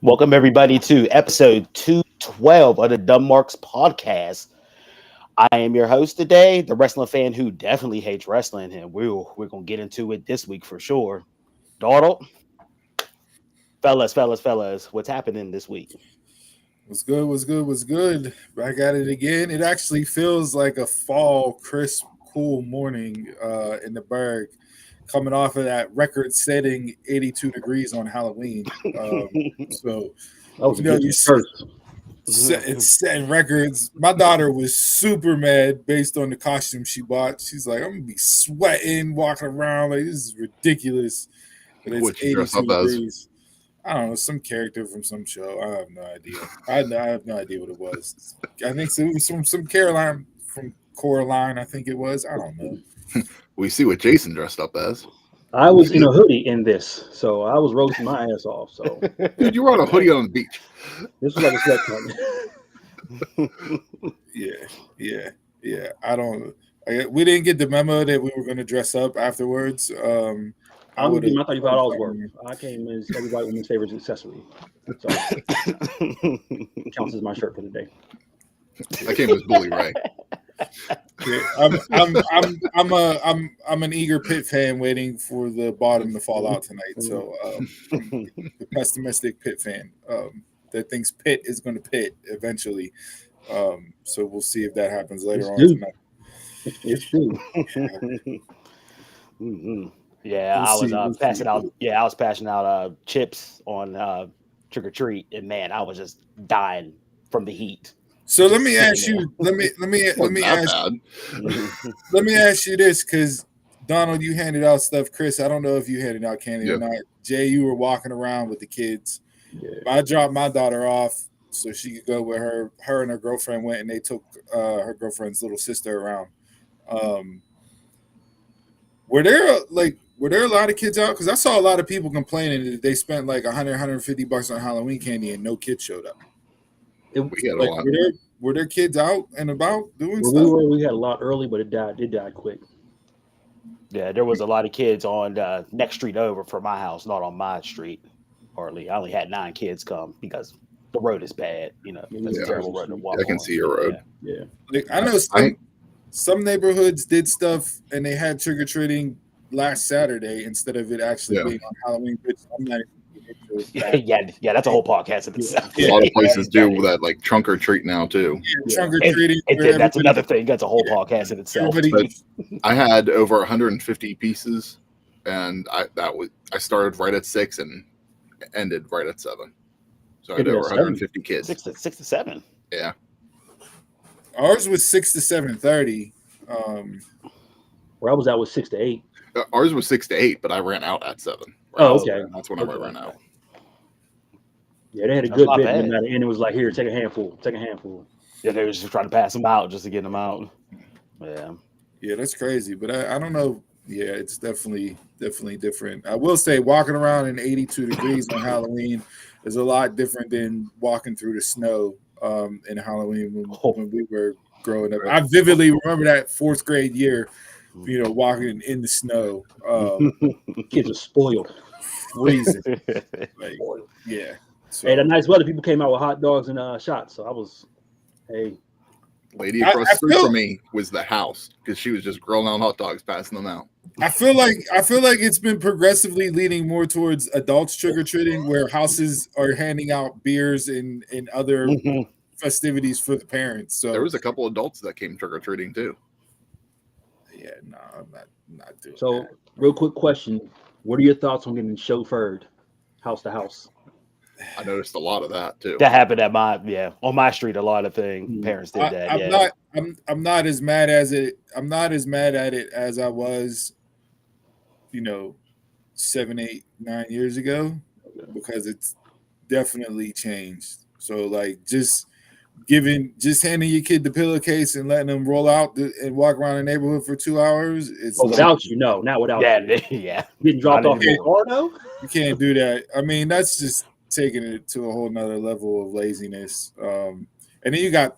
Welcome everybody to episode 212 of the Dumb Marks podcast. I am your host today, the wrestling fan who definitely hates wrestling, and we're gonna get into it this week for sure. Dartle, fellas, what's happening this week? What's good? What's good? What's good? Back at it again. It actually feels like a fall, crisp, cool morning in the Berg, coming off of that record-setting 82 degrees on Halloween. So, it's setting records. My daughter was super mad based on the costume she bought. She's like, "I'm gonna be sweating, walking around like this is ridiculous." But it's 82 degrees. I don't know, some character from some show. I have no idea. I have no idea what it was. I think it was some Caroline from Coraline. I think it was. I don't know. We see what Jason dressed up as. I was in a hoodie in this, so I was roasting my ass off. So, dude, you were on a hoodie on the beach. This was like a sweatpants. Yeah. We didn't get the memo that we were going to dress up afterwards. I would give my $35 worth. I came as everybody woman's favorite accessory. So counts as my shirt for the day. I came as Bully Ray. Yeah, I'm an eager Pitt fan waiting for the bottom to fall out tonight. So the pessimistic Pitt fan that thinks Pitt is going to pit eventually. So we'll see if that happens later on tonight. It's true. Mm-hmm. Yeah, I was passing out. Yeah, I was passing out chips on trick or treat, and man, I was just dying from the heat. So let me ask you. Let me ask you this, because Donald, you handed out stuff. Chris, I don't know if you handed out candy or not. Jay, you were walking around with the kids. Yeah. I dropped my daughter off so she could go with her. Her and her girlfriend went, and they took her girlfriend's little sister around. Were there a lot of kids out? Because I saw a lot of people complaining that they spent like $100, $150 on Halloween candy and no kids showed up. Were there kids out and about doing stuff? We had a lot early, but it died quick. Yeah, there was a lot of kids on the next street over from my house, not on my street. Hardly. I only had 9 kids come because the road is bad. You know, it's a terrible road to walk. I can see your road. Yeah. Like, I know some neighborhoods did stuff and they had trick or treating last Saturday instead of it actually being on Halloween. Yeah, that's a whole podcast in itself. A lot of places do that, like trunk or treat now too. Trunk or treating. That's another thing. That's a whole podcast in itself. But I had over 150 pieces, and I started right at 6 and ended right at 7. So I had over 150 kids. 6 to 7. Yeah. Ours was 6 to 7:30. Where I was at was 6 to 8. Ours was 6 to 8, but I ran out at 7. Oh, okay. That's when I ran out. Yeah, they had a good bit, and it was like, here, take a handful. Yeah, they were just trying to pass them out just to get them out. Yeah, that's crazy. But I don't know. Yeah, it's definitely different. I will say walking around in 82 degrees on Halloween is a lot different than walking through the snow in Halloween when we were growing up. I vividly remember that 4th grade year, walking in the snow. Kids are spoiled. Freezing. Yeah. So, hey, that nice weather, people came out with hot dogs and shots. So I was, lady across the street from me was the house because she was just grilling out hot dogs, passing them out. I feel like it's been progressively leaning more towards adults trick-or-treating, where houses are handing out beers and other festivities for the parents. So there was a couple adults that came trick-or-treating too. Yeah, no, I'm not doing so, that. Real quick question. What are your thoughts on getting chauffeured house to house? I noticed a lot of that too. That happened at on my street. A lot of parents did that. I'm not as mad as it. I'm not as mad at it as I was, 7, 8, 9 years ago, because it's definitely changed. So like just handing your kid the pillowcase and letting them roll out and walk around the neighborhood for 2 hours. It's without you, no, not without you. Yeah. Getting dropped off in the car though. You can't do that. I mean, that's just taking it to a whole nother level of laziness. And then you got,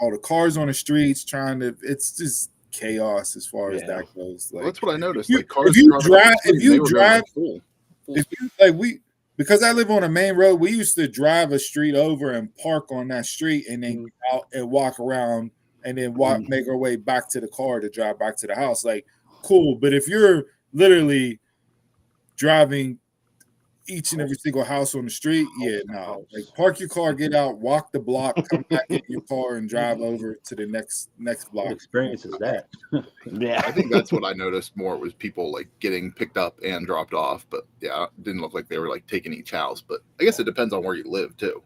all the cars on the streets it's just chaos as far as that goes. Like, that's what I noticed. because I live on a main road, we used to drive a street over and park on that street and then get out and walk around and then make our way back to the car to drive back to the house. Like, cool. But if you're literally driving each and every single house on the street, no. Like, park your car, get out, walk the block, come back in your car and drive over to the next block. What experience is that? Yeah, I think that's what I noticed more was people like getting picked up and dropped off. But yeah, it didn't look like they were like taking each house. But I guess it depends on where you live too.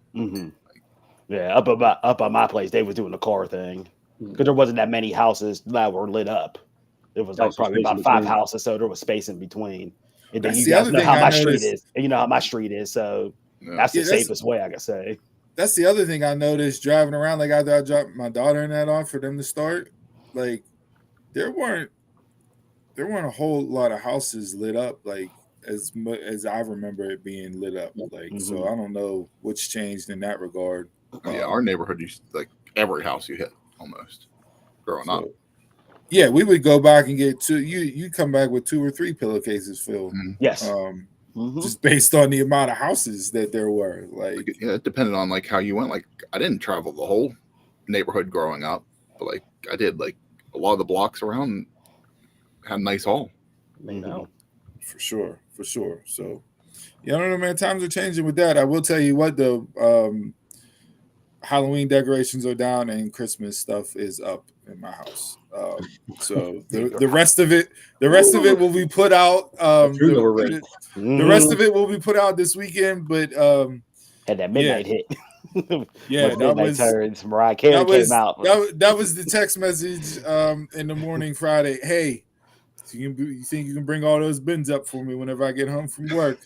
Yeah, up by my place, they was doing the car thing because there wasn't that many houses that were lit up. It was like probably about 5 houses, so there was space in between. And then you guys know how my street is, and you know how my street is, so that's the safest way I can say. That's the other thing I noticed driving around. Like after I dropped my daughter and that off for them to start, like there weren't a whole lot of houses lit up like as much as I remember it being lit up. Like so, I don't know what's changed in that regard. Yeah, our neighborhood used like every house you hit almost growing up. Yeah, we would go back and get two. You come back with 2 or 3 pillowcases filled. Yes, just based on the amount of houses that there were. Like, yeah, it depended on like how you went. Like, I didn't travel the whole neighborhood growing up, but like I did like a lot of the blocks around had a nice haul. For sure. So, yeah, I don't know, man. Times are changing with that. I will tell you what, though. Halloween decorations are down and Christmas stuff is up in my house. So the rest of it will be put out. The rest of it will be put out this weekend, but had that midnight hit. Yeah, that was turns. Mariah Carey came out. That was the text message in the morning Friday. Hey, you think you can bring all those bins up for me whenever I get home from work?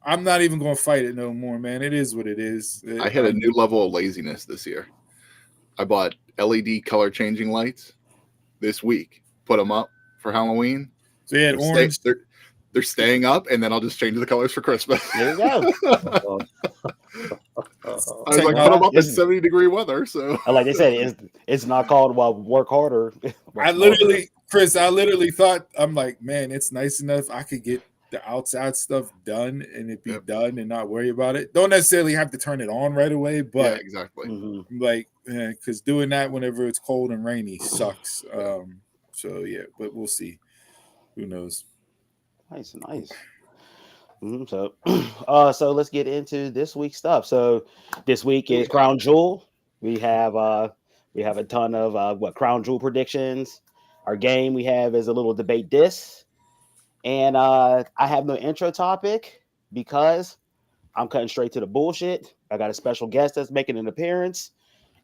I'm not even going to fight it no more, man. It is what it is. I had a new level of laziness this year. I bought LED color changing lights this week. Put them up for Halloween. So yeah, orange. They're staying up, and then I'll just change the colors for Christmas. There you go. I was like, put them up in 70-degree weather. So, like they said, it's not called work harder. I literally thought, I'm like, man, it's nice enough. I could get the outside stuff done and it be done and not worry about it. Don't necessarily have to turn it on right away, but yeah, exactly. Like, because doing that whenever it's cold and rainy sucks. So yeah, but we'll see. Who knows? Nice. So let's get into this week's stuff. So this week is Crown Jewel. We have a ton of Crown Jewel predictions. Our game we have is a little debate this, and I have no intro topic because I'm cutting straight to the bullshit. I got a special guest that's making an appearance,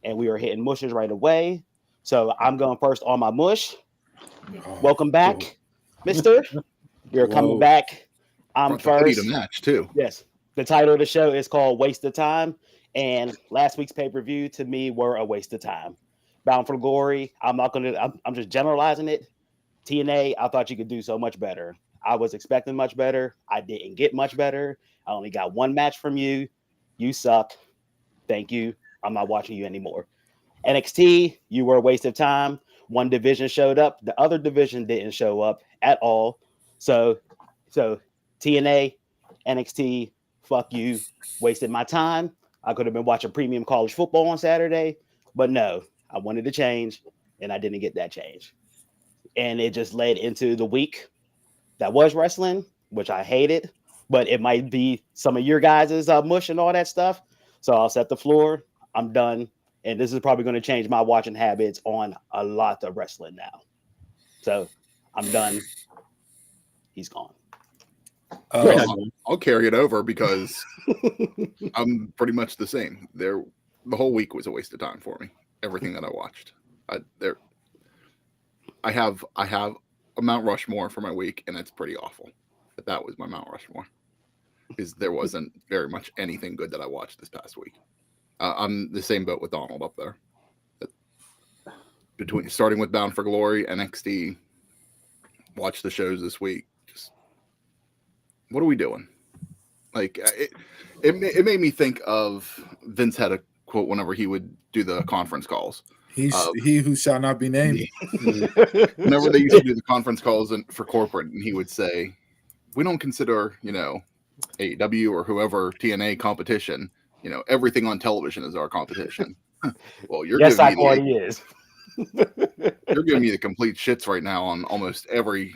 and we are hitting mushes right away. So I'm going first on my mush. Welcome back, Mister. You're coming back. I'm first. A match too. Yes. The title of the show is called Waste of Time. And last week's pay-per-view to me were a waste of time. Bound for Glory. I'm just generalizing it. TNA, I thought you could do so much better. I was expecting much better. I didn't get much better. I only got one match from you. You suck. Thank you. I'm not watching you anymore. NXT, you were a waste of time. One division showed up. The other division didn't show up at all. So TNA, NXT, fuck you, wasted my time. I could have been watching premium college football on Saturday, but no, I wanted to change, and I didn't get that change. And it just led into the week that was wrestling, which I hated, but it might be some of your guys' mush and all that stuff. So I'll set the floor. I'm done. And this is probably going to change my watching habits on a lot of wrestling now. So I'm done. He's gone. I'll carry it over because I'm pretty much the same. The whole week was a waste of time for me. Everything that I watched. I have a Mount Rushmore for my week, and it's pretty awful. But that was my Mount Rushmore. Because there wasn't very much anything good that I watched this past week. I'm the same boat with Donald up there. Starting with Bound for Glory, NXT, watch the shows this week. What are we doing? Like it made me think of Vince had a quote whenever he would do the conference calls. He who shall not be named. Whenever they used to do the conference calls for corporate, and he would say, we don't consider, AEW or whoever TNA competition. Everything on television is our competition. Well, you're yes, giving me he is. you're giving me the complete shits right now on almost every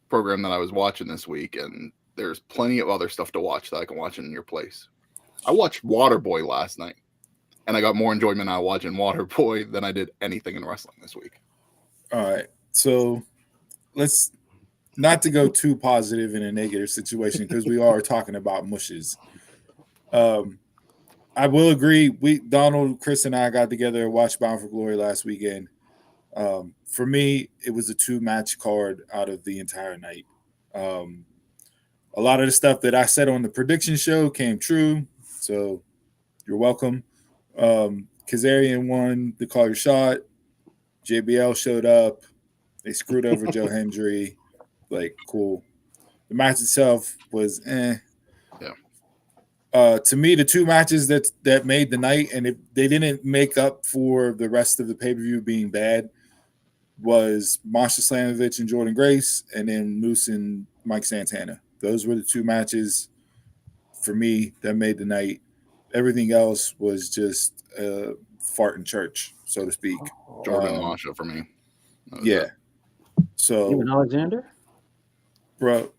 program that I was watching this week, and there's plenty of other stuff to watch that I can watch in your place. I watched Waterboy last night, and I got more enjoyment out of watching Waterboy than I did anything in wrestling this week. All right, so let's not to go too positive in a negative situation because we are talking about mushes. I will agree. Donald, Chris, and I got together and watched Bound for Glory last weekend. For me, it was a 2-match card out of the entire night. A lot of the stuff that I said on the prediction show came true, so you're welcome. Kazarian won the Call Your Shot. JBL showed up. They screwed over Joe Hendry. Cool. The match itself was Yeah. To me, the 2 matches that made the night, and they didn't make up for the rest of the pay-per-view being bad, was Masha Slamovich and Jordan Grace, and then Moose and Mike Santana. Those were the 2 matches for me that made the night. Everything else was just fart in church, so to speak. Jordan and Masha for me. Yeah. So Even Alexander? Bro,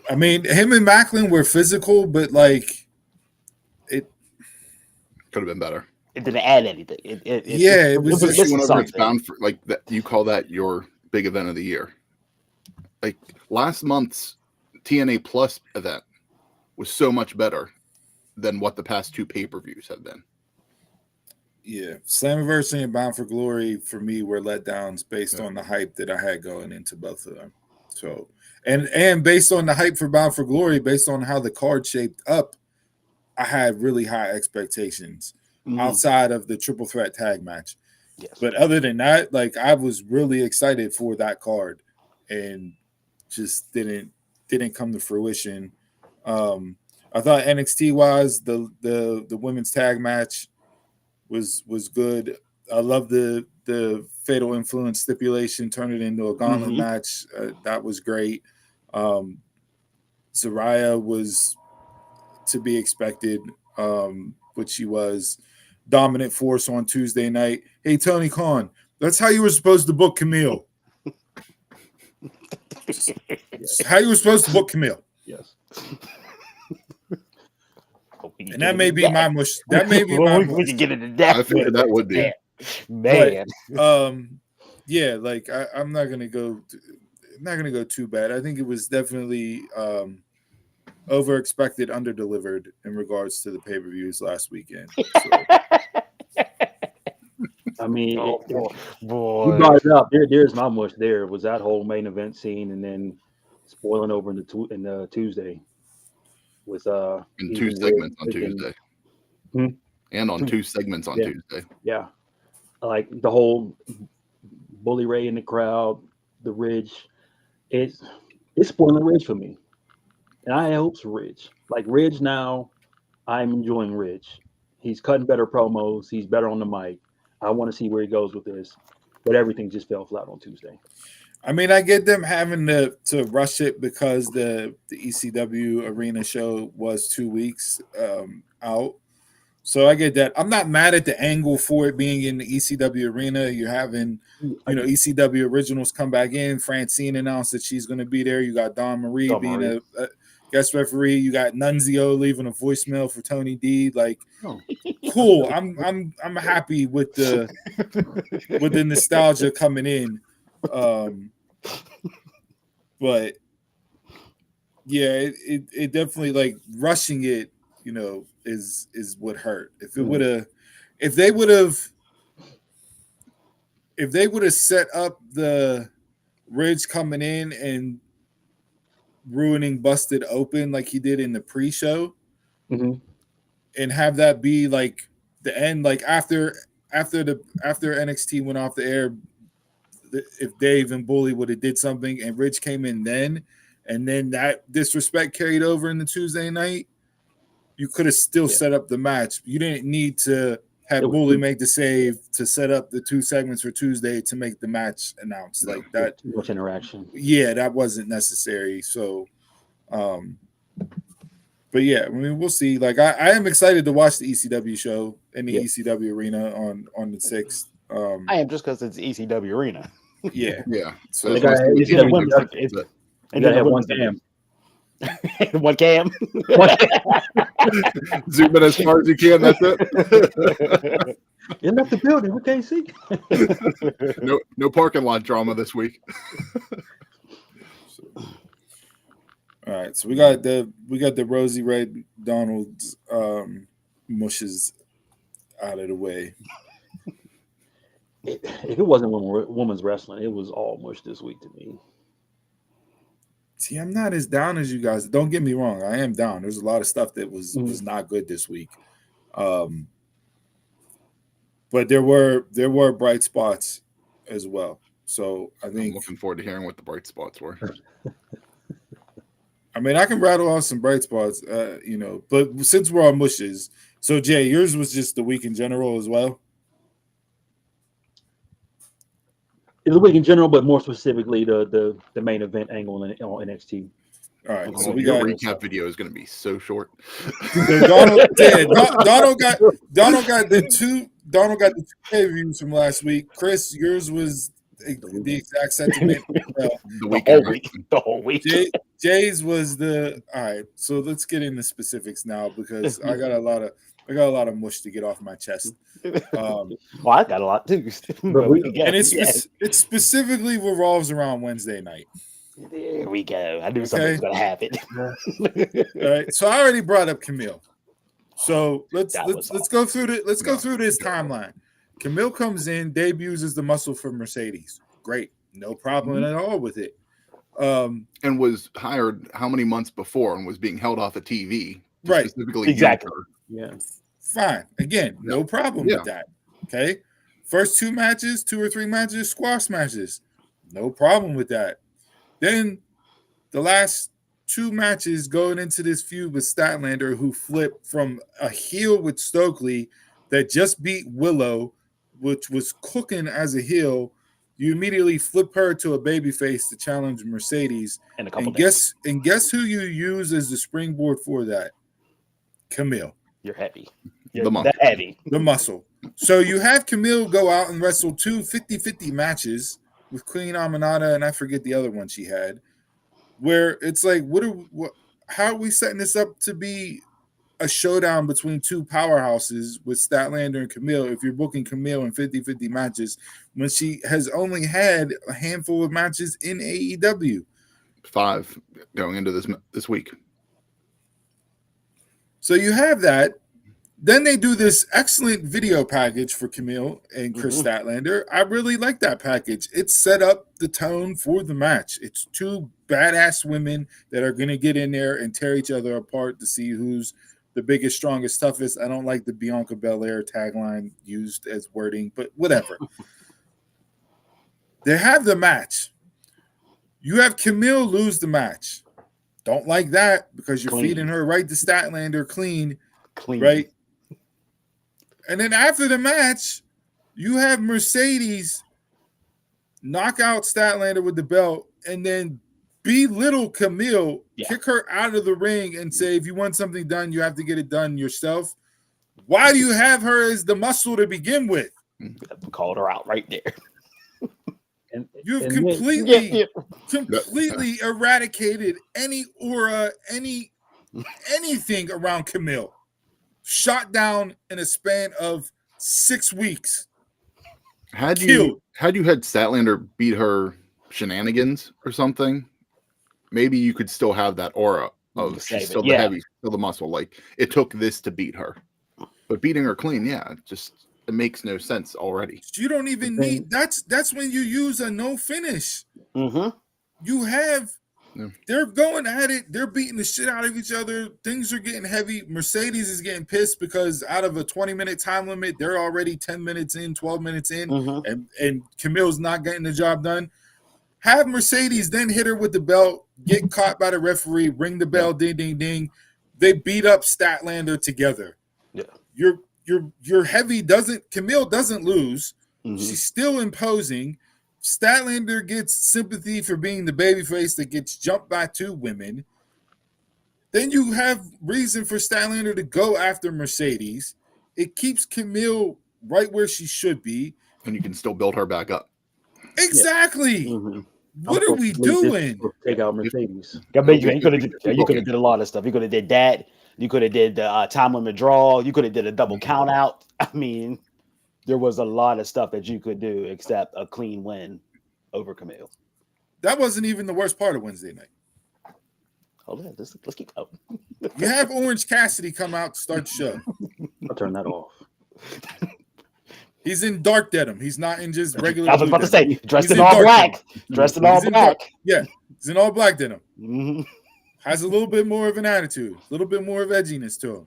I mean, him and Macklin were physical, but it could have been better. It didn't add anything. It was just whenever something. it's bound for that. You call that your big event of the year. Like last month's TNA Plus event was so much better than what the past 2 pay-per-views have been. Yeah, Slammiversary and Bound for Glory for me were letdowns based on the hype that I had going into both of them. So, and based on the hype for Bound for Glory, based on how the card shaped up, I had really high expectations outside of the triple threat tag match. Yes. But other than that, I was really excited for that card, and just didn't come to fruition. I thought NXT wise, the women's tag match was good. I love the Fatal Influence stipulation, turn it into a gauntlet match. That was great. Zaraya was to be expected, which she was. Dominant force on Tuesday night. Hey, Tony Khan, that's how you were supposed to book Camille. How you were supposed to book Camille. Yes. And that may be my mush. That may be my mush. We can get into that. I figured that would be. Man. But, yeah, I'm not gonna go too bad. I think it was definitely over expected, under delivered in regards to the pay-per-views last weekend. So. I mean, boy. You brought it up. There's not much there. It was that whole main event scene, and then spoiling over in the Tuesday with in 2 segments on Tuesday. And on 2 segments on Tuesday. Yeah. Like the whole Bully Ray in the crowd, the Ridge. It's spoiling Ridge for me. And I hope it's Ridge. Like Ridge now, I'm enjoying Ridge. He's cutting better promos. He's better on the mic. I want to see where he goes with this. But everything just fell flat on Tuesday. I mean, I get them having to rush it because the ECW arena show was 2 weeks out. So I get that. I'm not mad at the angle for it being in the ECW arena. You're having, ECW originals come back in. Francine announced that she's going to be there. You got Dawn Marie being a guest referee. You got Nunzio leaving a voicemail for Tony D. Cool. I'm happy with the nostalgia coming in. But yeah, it definitely rushing it, is what hurt. If they would have set up the Ridge coming in and ruining Busted Open like he did in the pre-show, and have that be the end, after NXT went off the air, if Dave and Bully would have did something and Ridge came in then, and then that disrespect carried over in the Tuesday night, you could have still set up the match. You didn't need to have Bully make the save to set up the 2 segments for Tuesday to make the match announced. That too much interaction. Yeah, that wasn't necessary. So But yeah, I mean, we'll see. Like, I am excited to watch the ECW show in the ECW arena on the 6th. I am just because it's ECW arena. Yeah. So They gotta have one cam. One cam. Zoom in as far as you can. That's it. In the building, we can't see. No parking lot drama this week. All right, so we got the Rosie Red Donald's mushes out of the way. If it wasn't women's wrestling, it was all mush this week to me. See, I'm not as down as you guys. Don't get me wrong, I am down. There's a lot of stuff that was not good this week, but there were bright spots as well. So I think I'm looking forward to hearing what the bright spots were. I mean, I can rattle off some bright spots, but since we're on mushes, so Jay, yours was just the week in general as well. The week in general, but more specifically the main event angle on NXT. All right, so we got recap video is going to be so short. Donald got the two pay-per-views from last week. Chris, yours was the exact sentiment. The whole week. Jay's was the all right. So let's get into specifics now because I got a lot of mush to get off my chest. Well, I got a lot too. And it specifically revolves around Wednesday night. There we go. I knew something was going to happen. All right. So I already brought up Camille. So let's go through this timeline. Camille comes in, debuts as the muscle for Mercedes. Great, no problem at all with it. And was hired how many months before and was being held off of TV. Right. Specifically. Exactly. Yeah. Fine. Again, no problem with that. Okay. First 2 or 3 matches, squash matches. No problem with that. Then the last 2 matches going into this feud with Statlander, who flipped from a heel with Stokely that just beat Willow, which was cooking as a heel. You immediately flip her to a babyface to challenge Mercedes. And guess who you use as the springboard for that? Camille. You're heavy. The muscle. So you have Camille go out and wrestle 2 50-50 matches with Queen Aminata, and I forget the other one she had, where it's like, how are we setting this up to be a showdown between 2 powerhouses with Statlander and Camille if you're booking Camille in 50-50 matches when she has only had a handful of matches in AEW? 5 going into this week. So you have that. Then they do this excellent video package for Camille and Chris Statlander. I really like that package. It set up the tone for the match. It's 2 badass women that are going to get in there and tear each other apart to see who's the biggest, strongest, toughest. I don't like the Bianca Belair tagline used as wording, but whatever. They have the match. You have Camille lose the match. Don't like that because you're feeding her right to Statlander clean. Right? And then after the match, you have Mercedes knock out Statlander with the belt and then belittle Camille, kick her out of the ring and say, if you want something done, you have to get it done yourself. Why do you have her as the muscle to begin with? Called her out right there. You've completely eradicated any aura, anything around Camille. Shot down in a span of 6 weeks. Had you had Statlander beat her shenanigans or something, maybe you could still have that aura of she's still the heavy, still the muscle. Like it took this to beat her, but beating her clean, it makes no sense already. You don't even need that's when you use a no finish. You have they're going at it, they're beating the shit out of each other, things are getting heavy. Mercedes is getting pissed because out of a 20-minute time limit, they're already 10 minutes in, 12 minutes in, and Camille's not getting the job done. Have Mercedes then hit her with the belt, get caught by the referee, ring the bell, ding, ding, ding. They beat up Statlander together. Your heavy Camille doesn't lose. She's still imposing. Statlander gets sympathy for being the babyface that gets jumped by 2 women. Then you have reason for Statlander to go after Mercedes. It keeps Camille right where she should be. And you can still build her back up. Exactly. Yeah. Mm-hmm. What are we doing? Take out Mercedes. I mean, you could have did a lot of stuff. You could have did that. You could have did the time limit draw. You could have did a double count out. I mean, there was a lot of stuff that you could do except a clean win over Camille. That wasn't even the worst part of Wednesday night. Hold on, let's keep going. You have Orange Cassidy come out to start the show. I'll turn that off. He's in dark denim. He's not in just regular. I was about to denim. say, dressed in all black. Dressed in all black. Yeah, he's in all black denim. Mm-hmm. Has a little bit more of an attitude, a little bit more of edginess to him.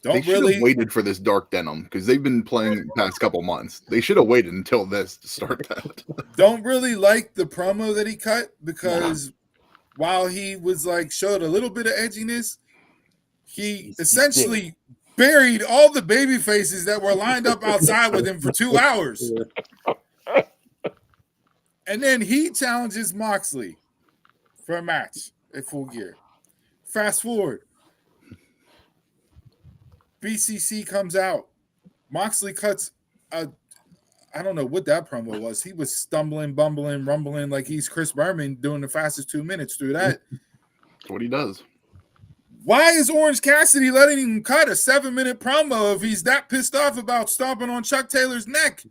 They should have waited for this dark denim because they've been playing the past couple months. They should have waited until this to start that. Don't really like the promo that he cut because while he was like showed a little bit of edginess, he essentially buried all the baby faces that were lined up outside with him for 2 hours. And then he challenges Moxley for a match at Full Gear. Fast forward. BCC comes out. Moxley cuts I don't know what that promo was. He was stumbling, bumbling, rumbling like he's Chris Berman doing the fastest 2 minutes through that. That's what he does. Why is Orange Cassidy letting him cut a 7-minute promo if he's that pissed off about stomping on Chuck Taylor's neck?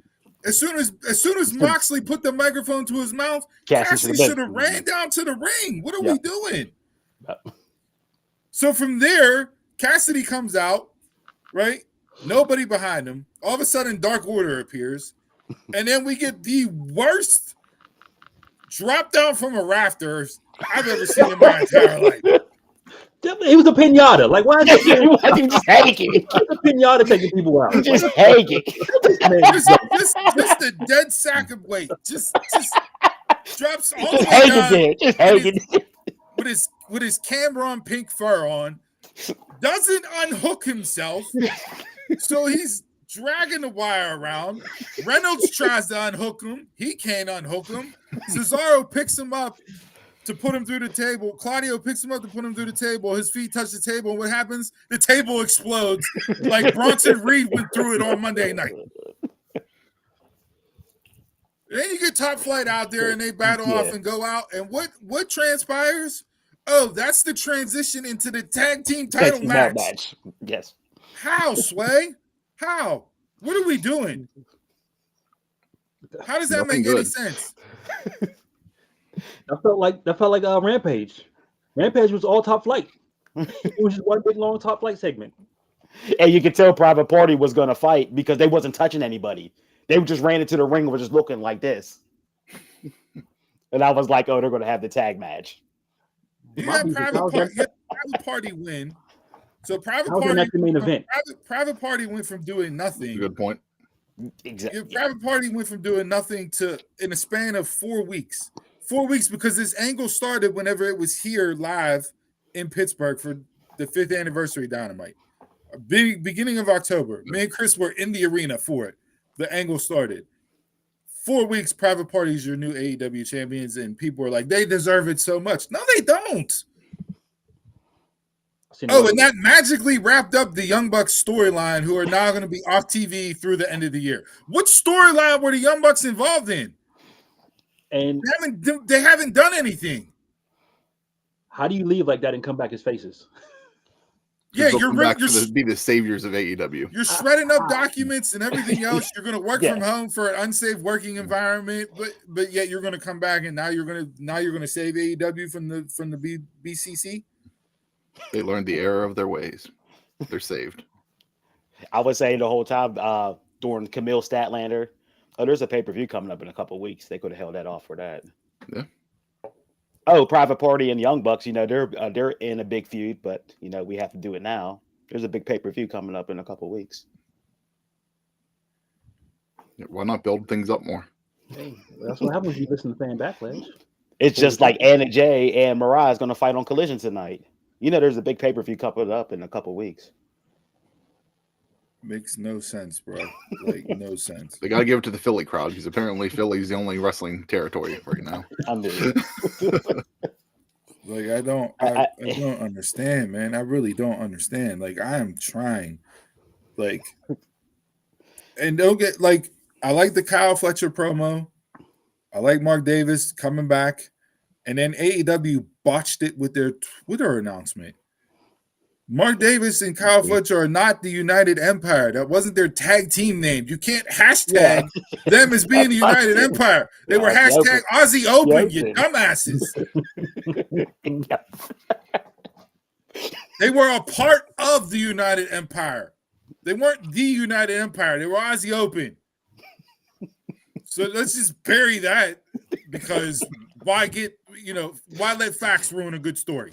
As soon as Moxley put the microphone to his mouth, Cassidy should have ran down to the ring. What are we doing? So from there, Cassidy comes out, right? Nobody behind him. All of a sudden, Dark Order appears. And then we get the worst drop down from a rafters I've ever seen in my entire life. It was a pinata. Like, why is you just hanging? a pinata taking people out? Just hanging. Just a dead sack of weight. Just drops all the way down. Just hanging. With his Cameron pink fur on. Doesn't unhook himself. So he's dragging the wire around. Reynolds tries to unhook him. He can't unhook him. Cesaro picks him up to put him through the table. Claudio picks him up to put him through the table. His feet touch the table. And what happens? The table explodes like Bronson Reed went through it on Monday night. Then you get Top Flight out there and they battle off and go out. And what transpires? Oh, that's the transition into the tag team title match. Yes. How, Sway? How? What are we doing? How does that make any sense? That felt like Rampage. Rampage was all Top Flight. It was just one big long Top Flight segment. And you could tell Private Party was going to fight because they wasn't touching anybody. They just ran into the ring and were just looking like this. And I was like, oh, they're going to have the tag match. You had Private Party win. So Private Party went from doing nothing. Good point. Exactly. Private Party went from doing nothing to in a span of 4 weeks. 4 weeks because this angle started whenever it was here live in Pittsburgh for the 5th anniversary Dynamite. Beginning of October. Me and Chris were in the arena for it. The angle started. 4 weeks, Private Party is your new AEW champions, and people are like, they deserve it so much. No, they don't. Oh, and that magically wrapped up the Young Bucks storyline, who are now going to be off TV through the end of the year. What storyline were the Young Bucks involved in? And they haven't done anything. How do you leave like that and come back as faces? Yeah, you're be the saviors of AEW. You're shredding up documents and everything else. You're going to work from home for an unsafe working environment, but yet you're going to come back and now you're going to save AEW from the BCC. They learned the error of their ways. They're saved. I was saying the whole time during Camille Statlander, there's a pay-per-view coming up in a couple of weeks. They could have held that off for that. Yeah. Oh, Private Party and Young Bucks, they're in a big feud, but we have to do it now. There's a big pay-per-view coming up in a couple of weeks. Yeah, why not build things up more? Hey, that's what happens when you listen to Fan Backlash. It's just like Anna Jay and Mariah is going to fight on Collision tonight. There's a big pay-per-view coming up in a couple of weeks. Makes no sense, bro. Like, no sense. They got to give it to the Philly crowd because apparently Philly's the only wrestling territory right now. Like I don't understand, man. I really don't understand. Like I am trying. Like, and don't get like I like the Kyle Fletcher promo. I like Mark Davis coming back, and then AEW botched it with their Twitter announcement. Mark Davis and Kyle Fletcher are not the United Empire. That wasn't their tag team name. You can't hashtag them as being the United Empire. They were hashtag Aussie Open, you dumbasses. They were a part of the United Empire. They weren't the United Empire. They were Aussie Open. So let's just bury that because why let facts ruin a good story?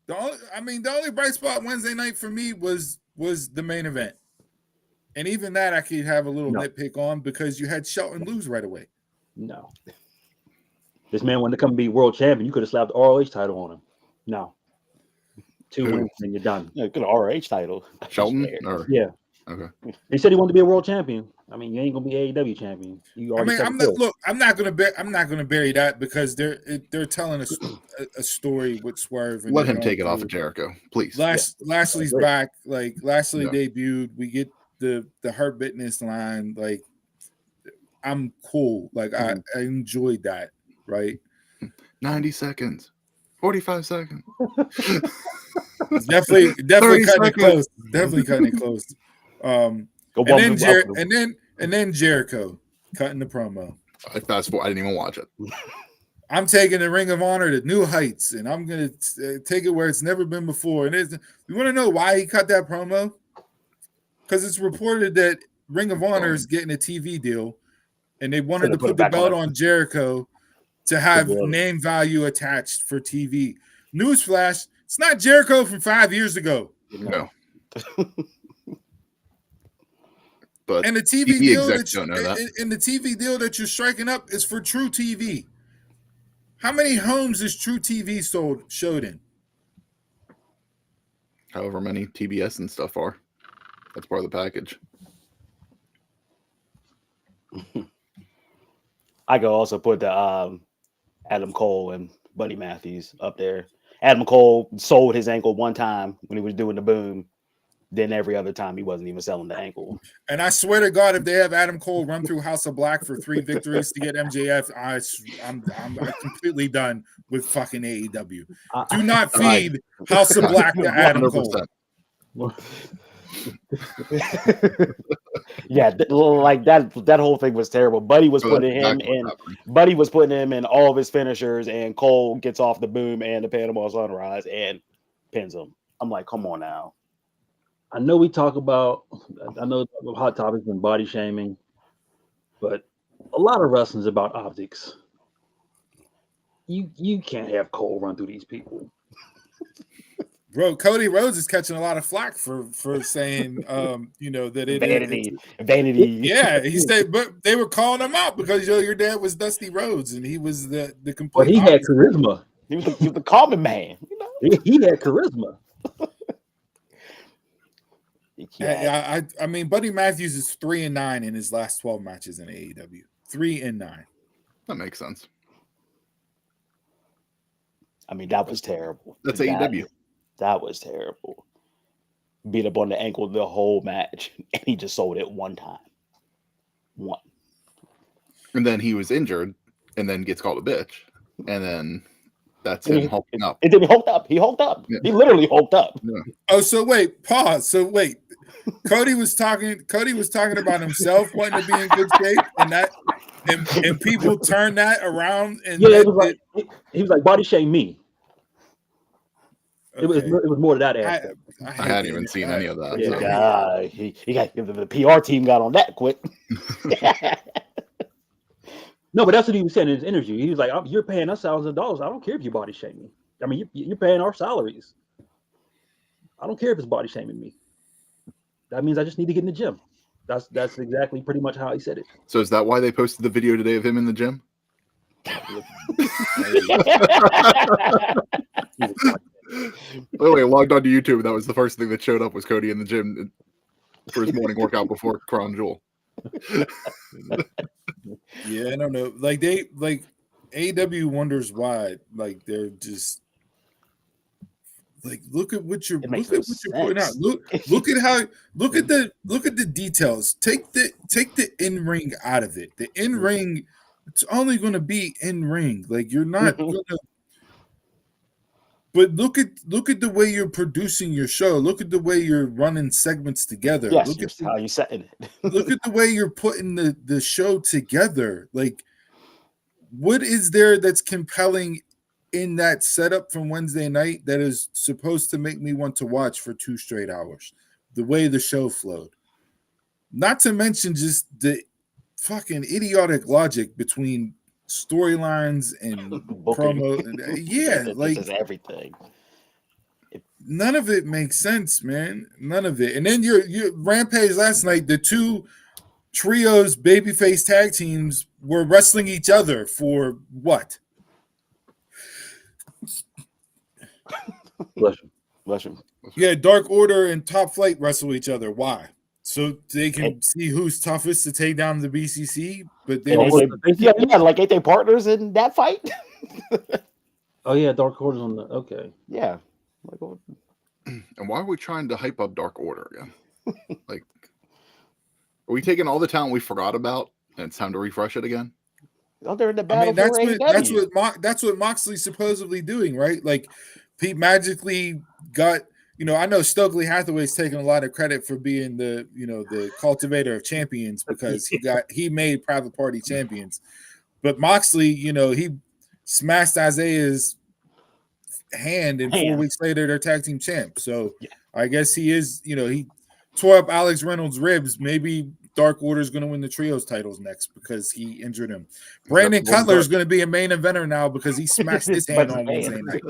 The only bright spot Wednesday night for me was the main event. And even that I could have a little nitpick on because you had Shelton lose right away. No. This man wanted to come be world champion. You could have slapped the ROH title on him. No. 2 wins and you're done. Yeah, good ROH title. Shelton? Yeah. Okay. He said he wanted to be a world champion. I mean, you ain't gonna be AEW champion. I'm not gonna bury that because they're telling a story with Swerve. And let him take it off of Jericho, please. Lashley's back. Like Lashley debuted. We get the Hurt Business line. Like I'm cool. Like I enjoyed that. Right. 90 seconds. 45 seconds. definitely cutting it close. Definitely cutting it close. And then Jericho cutting the promo. I fast forward. I didn't even watch it. I'm taking the Ring of Honor to new heights, and I'm gonna take it where it's never been before. And you want to know why he cut that promo? Because it's reported that Ring of Honor is getting a TV deal, and they wanted to put the belt on Jericho to have name value attached for TV. Newsflash: it's not Jericho from 5 years ago. No. But and the TV deal the TV deal that you're striking up is for True TV. How many homes is True TV showed in? However many TBS and stuff are. That's part of the package. I could also put the Adam Cole and Buddy Matthews up there. Adam Cole sold his ankle one time when he was doing the boom. Then every other time he wasn't even selling the ankle. And I swear to God, if they have Adam Cole run through House of Black for 3 victories to get MJF, I'm completely done with fucking AEW. Do not feed House of Black to Adam 100%. Cole. Yeah, like that whole thing was terrible. Buddy was putting him in all of his finishers, and Cole gets off the boom and the Panama Sunrise and pins him. I'm like, come on now. I know hot topics and body shaming, but a lot of wrestling is about optics. You can't have Cole run through these people. Bro, Cody Rhodes is catching a lot of flack for saying, that it vanity. Yeah, he said, but they were calling him out because your dad was Dusty Rhodes and he was the complete. But he had charisma. He was the common man. He had charisma. Yeah. I mean, Buddy Matthews is 3-9 in his last 12 matches in AEW. 3-9. That makes sense. I mean, that was terrible. That's AEW. That was terrible. Beat up on the ankle the whole match, and he just sold it one time. One. And then he was injured, and then gets called a bitch, and then that's him hulking up. And then he hulked up. Yeah. He literally hulked up. Yeah. Oh, so wait, pause. So wait, Cody was talking about himself wanting to be in good shape, and people turned that around. And he was like body shame me. Okay. It was more to that aspect. I hadn't even seen any of that. Yeah, so. He got the PR team got on that quick. No, but that's what he was saying in his interview. He was like, "You're paying us thousands of dollars. I don't care if you body shame me. I mean, you're paying our salaries. I don't care if it's body shaming me. That means I just need to get in the gym." That's exactly pretty much how he said it. So is that why they posted the video today of him in the gym? By the way, I logged onto YouTube. That was the first thing that showed up was Cody in the gym for his morning workout before Crown Jewel. Yeah, I don't know. Like AEW wonders why. Like they're just like look at what you're putting out. Look at the details. Take the in-ring out of it. The in-ring, it's only gonna be in-ring. Like you're not gonna. But look at the way you're producing your show. Look at the way you're running segments together. Yes, look at how you're setting it. Look at the way you're putting the show together. Like, what is there that's compelling in that setup from Wednesday night that is supposed to make me want to watch for 2 straight hours? The way the show flowed. Not to mention just the fucking idiotic logic between storylines and promo. Yeah, like just everything. None of it makes sense, man. None of it. And then your Rampage last night, the 2 trios babyface tag teams were wrestling each other for what? Bless him. Yeah, Dark Order and Top Flight wrestle each other. Why? So they can see who's toughest to take down the BCC. But they like ain't they partners in that fight? Oh yeah, Dark Order's on the yeah. And why are we trying to hype up Dark Order again? Like, are we taking all the talent we forgot about and it's time to refresh it again? Oh, they're in the battle. That's what Moxley's supposedly doing, right? Like, Pete magically got. I know Stokely Hathaway's taking a lot of credit for being the cultivator of champions because he made Private Party champions, but Moxley, he smashed Isaiah's hand, and 4 weeks later they're tag team champ. So I guess he is, he tore up Alex Reynolds' ribs. Maybe Dark Order is going to win the trios titles next because he injured him. Brandon Cutler is going to be a main eventer now because he smashed his hand on Wednesday night.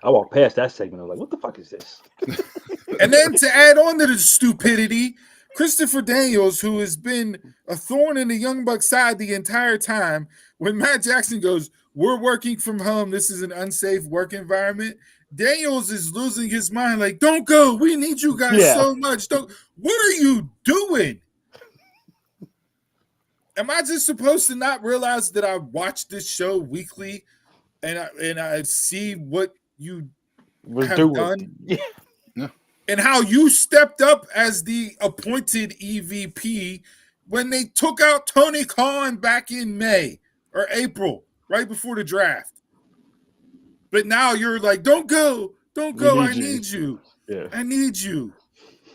I walked past that segment. I was like, what the fuck is this? And then to add on to the stupidity, Christopher Daniels, who has been a thorn in the Young Bucks side the entire time, when Matt Jackson goes, we're working from home, this is an unsafe work environment, Daniels is losing his mind like, don't go, we need you guys so much. What are you doing? Am I just supposed to not realize that I watch this show weekly and I see what you have done? Yeah. And how you stepped up as the appointed EVP when they took out Tony Khan back in May or April, right before the draft. But now you're like, don't go, I need you. Yeah. I need you.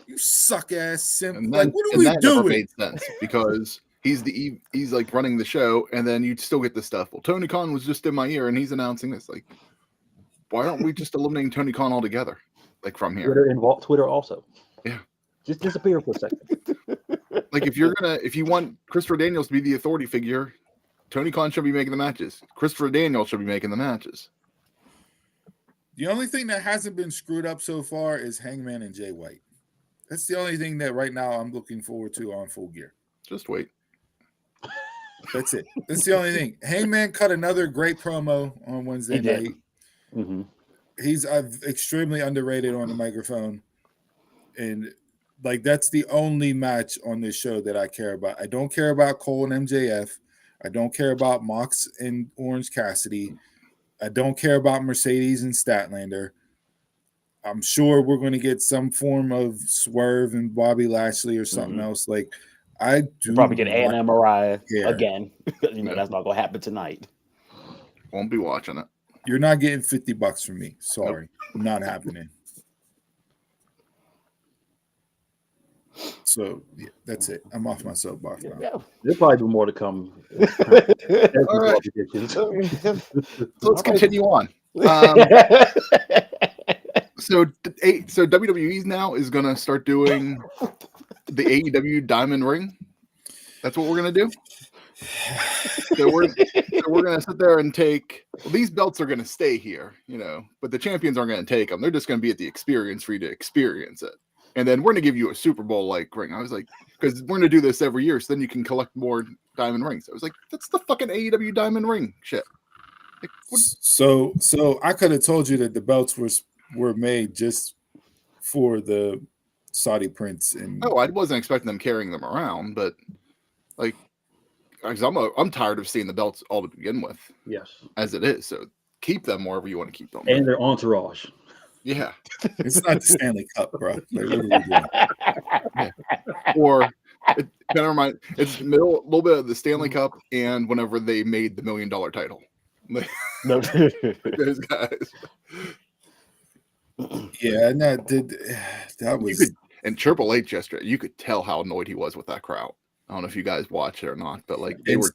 You suck ass simp. Like, what are we doing? Never made sense because he's like running the show, and then you'd still get this stuff. Well, Tony Khan was just in my ear, and he's announcing this. Like, why aren't we just eliminating Tony Khan altogether? Like from here. Twitter also. Yeah. Just disappear for a second. Like if you want Christopher Daniels to be the authority figure, Tony Khan should be making the matches. Christopher Daniels should be making the matches. The only thing that hasn't been screwed up so far is Hangman and Jay White. That's the only thing that right now I'm looking forward to on Full Gear. Just wait. That's it. That's the only thing. Hangman cut another great promo on Wednesday night. Mm-hmm. He's extremely underrated on the microphone. And like that's the only match on this show that I care about. I don't care about Cole and MJF. I don't care about Mox and Orange Cassidy. I don't care about Mercedes and Statlander. I'm sure we're going to get some form of Swerve and Bobby Lashley or something else. Like I do probably get Anna Mariah again. That's not going to happen tonight. Won't be watching it. You're not getting $50 from me. Sorry. Nope. Not happening. So yeah, that's it. I'm off my soapbox now. Yeah. There'll probably be more to come. All right. So let's continue on. So WWE now is going to start doing the AEW Diamond Ring. That's what we're going to do. So we're going to sit there and take these belts are going to stay here, but the champions aren't going to take them. They're just going to be at the experience for you to experience it. And then we're going to give you a Super Bowl like ring. I was like, because we're going to do this every year, so then you can collect more diamond rings. I was like, that's the fucking AEW Diamond Ring shit. Like, so I could have told you that the belts were made just for the Saudi Prince. And I wasn't expecting them carrying them around, but like, because I'm tired of seeing the belts all to begin with. Yes, as it is. So keep them wherever you want to keep them. And their entourage. Yeah, it's not the Stanley Cup, bro. Like, what are we doing? Yeah. Or it kind of reminds. It's a little bit of the Stanley Cup and whenever they made the $1 million title. No. Those guys. Yeah, no, that was. And Triple H yesterday, you could tell how annoyed he was with that crowd. I don't know if you guys watched it or not, but like they were.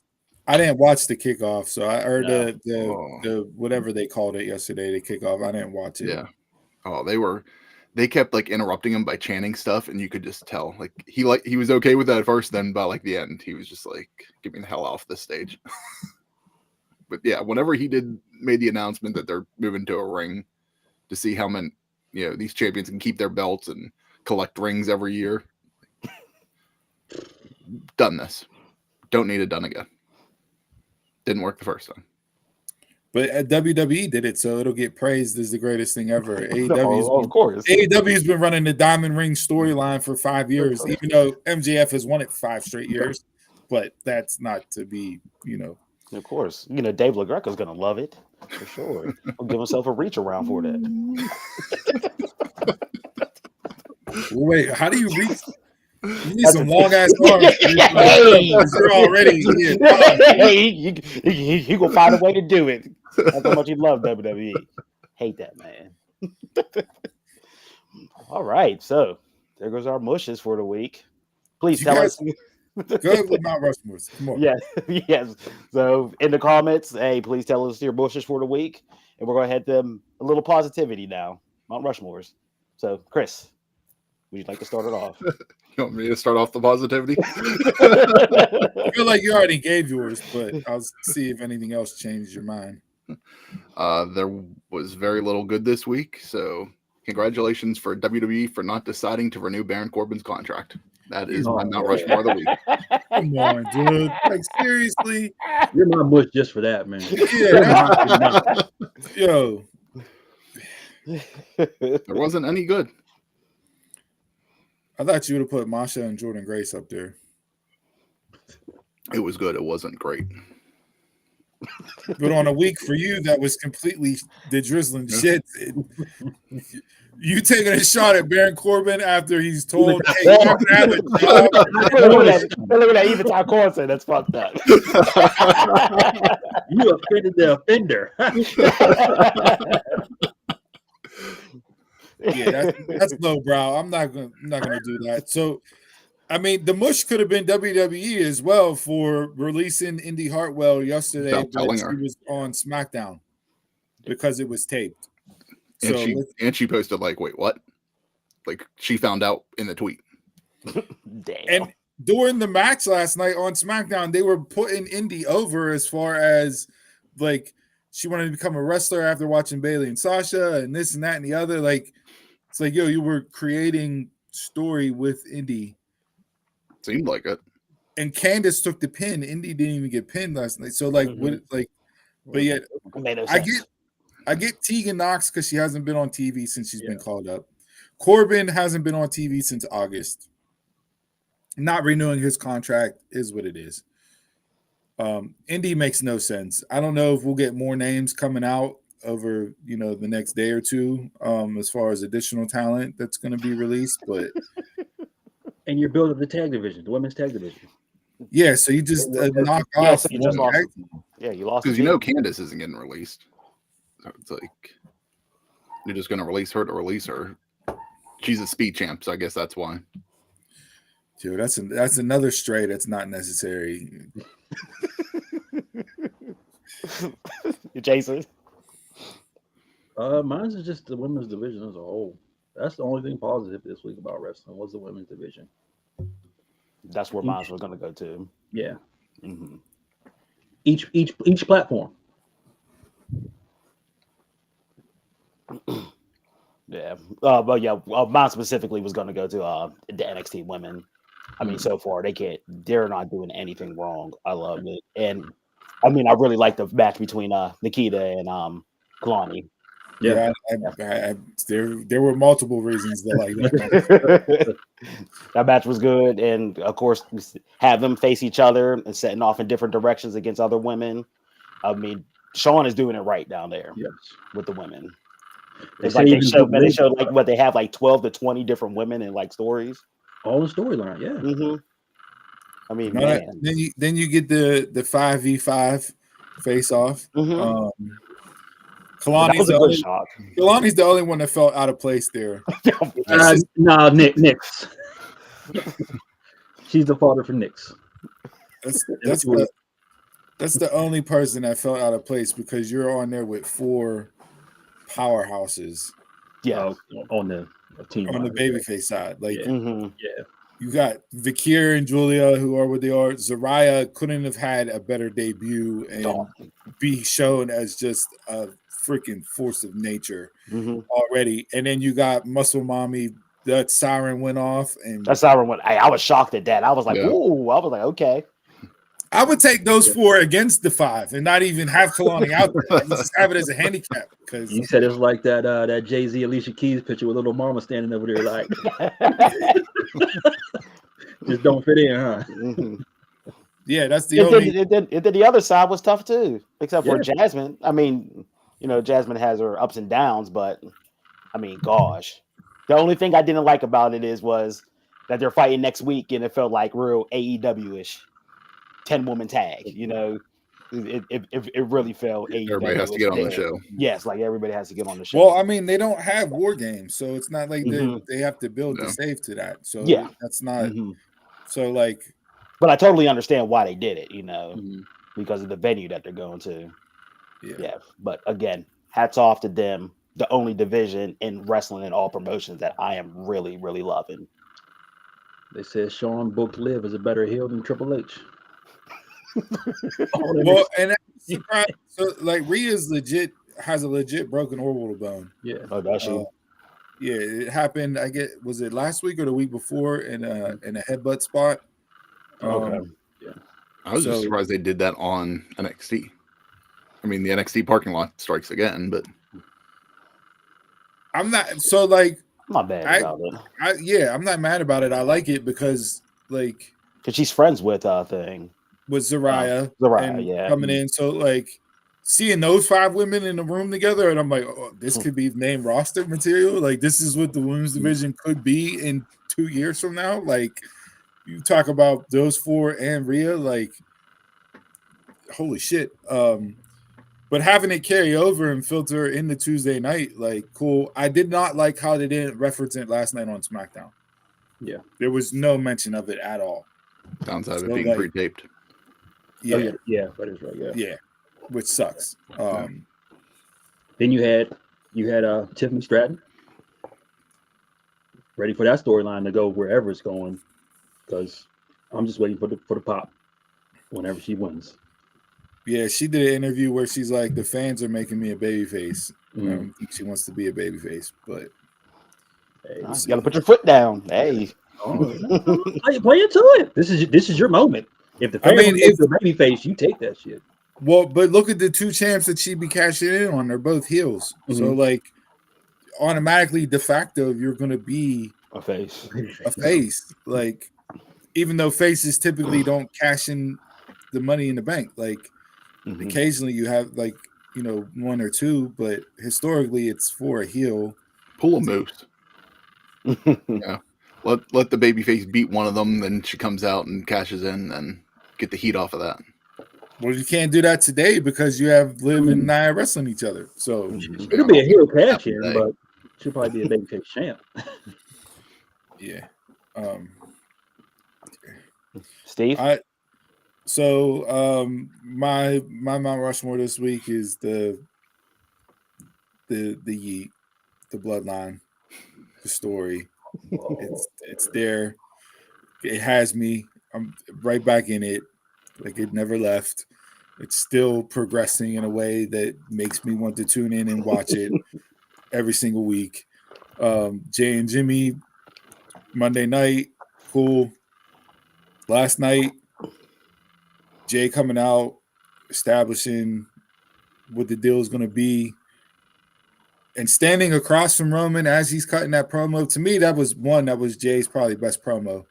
I didn't watch the kickoff, so I heard the whatever they called it yesterday, the kickoff. I didn't watch it. Yeah. Oh, they kept like interrupting him by chanting stuff, and you could just tell like he was okay with that at first, then by like the end, he was just like, get me the hell off this stage. But yeah, whenever he made the announcement that they're moving to a ring to see how many, these champions can keep their belts and collect rings every year. Done this. Don't need it done again. Didn't work the first time. But WWE did it, so it'll get praised as the greatest thing ever. Of course. AEW's been running the Diamond Ring storyline for 5 years, even though MJF has won it 5 straight years. But that's not to be, Of course. Dave LaGreca's going to love it, for sure. He'll give himself a reach around for that. Wait, how do you reach? You need some long ass arms. You're already. He gonna find a way to do it. That's how much he loved WWE. Hate that man. All right, so there goes our mushes for the week. Please tell us. Go ahead with Mount Rushmores. Come on. Yeah, yes. So in the comments, hey, please tell us your mushes for the week, and we're gonna head them a little positivity now. Mount Rushmores. So, Chris, would you like to start it off? You want me to start off the positivity? I feel like you already gave yours, but I'll see if anything else changes your mind. There was very little good this week, so congratulations for WWE for not deciding to renew Baron Corbin's contract. That is my Mount Rushmore of the week. Come on, dude. Like, seriously? You're my bush just for that, man. Yeah. Yo. There wasn't any good. I thought you would have put Masha and Jordan Grace up there. It was good. It wasn't great. But on a week for you, that was completely the drizzling shit. You taking a shot at Baron Corbin after he's told, hey, you have to have a job. Look at that Eventide Corson. That's fucked up. You offended the offender. Yeah, that's lowbrow. I'm not gonna do that. So, I mean, the mush could have been WWE as well for releasing Indy Hartwell yesterday, but she was on SmackDown because it was taped. And she posted like, "Wait, what?" Like she found out in the tweet. Damn. And during the match last night on SmackDown, they were putting Indy over as far as like she wanted to become a wrestler after watching Bayley and Sasha and this and that and the other. Like, it's like, yo, you were creating story with Indy. Seemed like it. And Candace took the pin. Indy didn't even get pinned last night. So like, but yet I get Tegan Knox because she hasn't been on TV since she's been called up. Corbin hasn't been on TV since August. Not renewing his contract is what it is. Indy makes no sense. I don't know if we'll get more names coming out over the next day or two as far as additional talent that's going to be released, but and you're building the tag division, the women's tag division. Yeah, so you just knock off. You just lost. Yeah, you lost because Candace isn't getting released. So it's like you're just going to release her to release her. She's a speed champ, so I guess that's why. Dude, that's another stray that's not necessary. Jason. Mine is just the women's division as a whole. That's the only thing positive this week about wrestling was the women's division. That's where mine was going to go to. Yeah. Mm-hmm. Each platform. Yeah. But yeah, mine specifically was going to go to the NXT women. I mean, so far they're not doing anything wrong. I love it. And I mean, I really like the match between Nikita and Kalani. Yeah, there were multiple reasons to like that. That match was good, and of course, have them face each other and setting off in different directions against other women. I mean, Sean is doing it right down there with the women. It's like they showed like what they have like 12 to 20 different women in like stories. All the storyline, yeah. Mm-hmm. I mean, man. Then you get the 5v5 face off. Mm-hmm. Kalani's the only one that felt out of place there. No, Nyx. She's the father for Nyx. That's the only person that felt out of place because you're on there with 4 powerhouses. Yeah, on the team on the babyface side, like yeah. You got Vikir and Julia, who are what they are. Zaraya couldn't have had a better debut and be shown as just a freaking force of nature already. And then you got Muscle Mommy. That siren went off, and that siren went. I was shocked at that. I was like, "Ooh!" I was like, "Okay." I would take those 4 against the 5 and not even have Kalani out there. Just have it as a handicap. Because you said it's like that Jay-Z Alicia Keys picture with little mama standing over there, like just don't fit in, huh? Yeah, that's the only. The other side was tough too, except for Jasmine. I mean, Jasmine has her ups and downs, but I mean, gosh, the only thing I didn't like about it was that they're fighting next week, and it felt like real AEW-ish. 10-woman tag, it really felt. Everybody has to get on the show. Yes, like everybody has to get on the show. Well, I mean, they don't have war games, so it's not like they have to build the save to that. So that's not. So like, but I totally understand why they did it, because of the venue that they're going to. Yeah, but again, hats off to them. The only division in wrestling and all promotions that I am really, really loving. They said Sean booked Liv as a better heel than Triple H. Well, and so like Rhea's has a legit broken orbital bone. Yeah. Oh, does she? Yeah, it happened. Was it last week or the week before in a headbutt spot? Okay. Yeah. I was just surprised they did that on NXT. I mean, the NXT parking lot strikes again, but I'm not so like. I'm not mad about it. I'm not mad about it. I like it because she's friends with thing. With Zaraya coming in. So like seeing those 5 women in the room together, and I'm like, oh, this could be main roster material. Like this is what the women's division could be in 2 years from now. Like you talk about those 4 and Rhea, like holy shit. But having it carry over and filter into Tuesday night, like cool. I did not like how they didn't reference it last night on SmackDown. Yeah. There was no mention of it at all. Sounds like it being pre-taped. Yeah. Oh, yeah, that is right. Yeah. Yeah. Which sucks. Then you had Tiffany Stratton. Ready for that storyline to go wherever it's going. Because I'm just waiting for the pop whenever she wins. Yeah, she did an interview where she's like, the fans are making me a babyface. I don't think she wants to be a babyface, but you gotta put your foot down. Hey. Play into it. This is your moment. If the fans make the babyface, you take that shit. Well, but look at the 2 champs that she be cashing in on. They're both heels. So like automatically de facto, you're gonna be a face. A face. Like even though faces typically don't cash in the money in the bank. Like occasionally you have 1 or 2, but historically it's for a heel. Pull a moose. Yeah. Let the babyface beat one of them, then she comes out and cashes in and get the heat off of that. Well, you can't do that today because you have Liv and Nia wrestling each other. So it'll be a heel cash in, but she'll probably be a babyface champ. Yeah. Steve? My Mount Rushmore this week is the Yeet, the Bloodline, the story. It's there. It has me. I'm right back in it. Like it never left. It's still progressing in a way that makes me want to tune in and watch it every single week. Jay and Jimmy, Monday night, cool. Last night, Jay coming out, establishing what the deal is going to be. And standing across from Roman as he's cutting that promo, to me, that was Jay's probably best promo.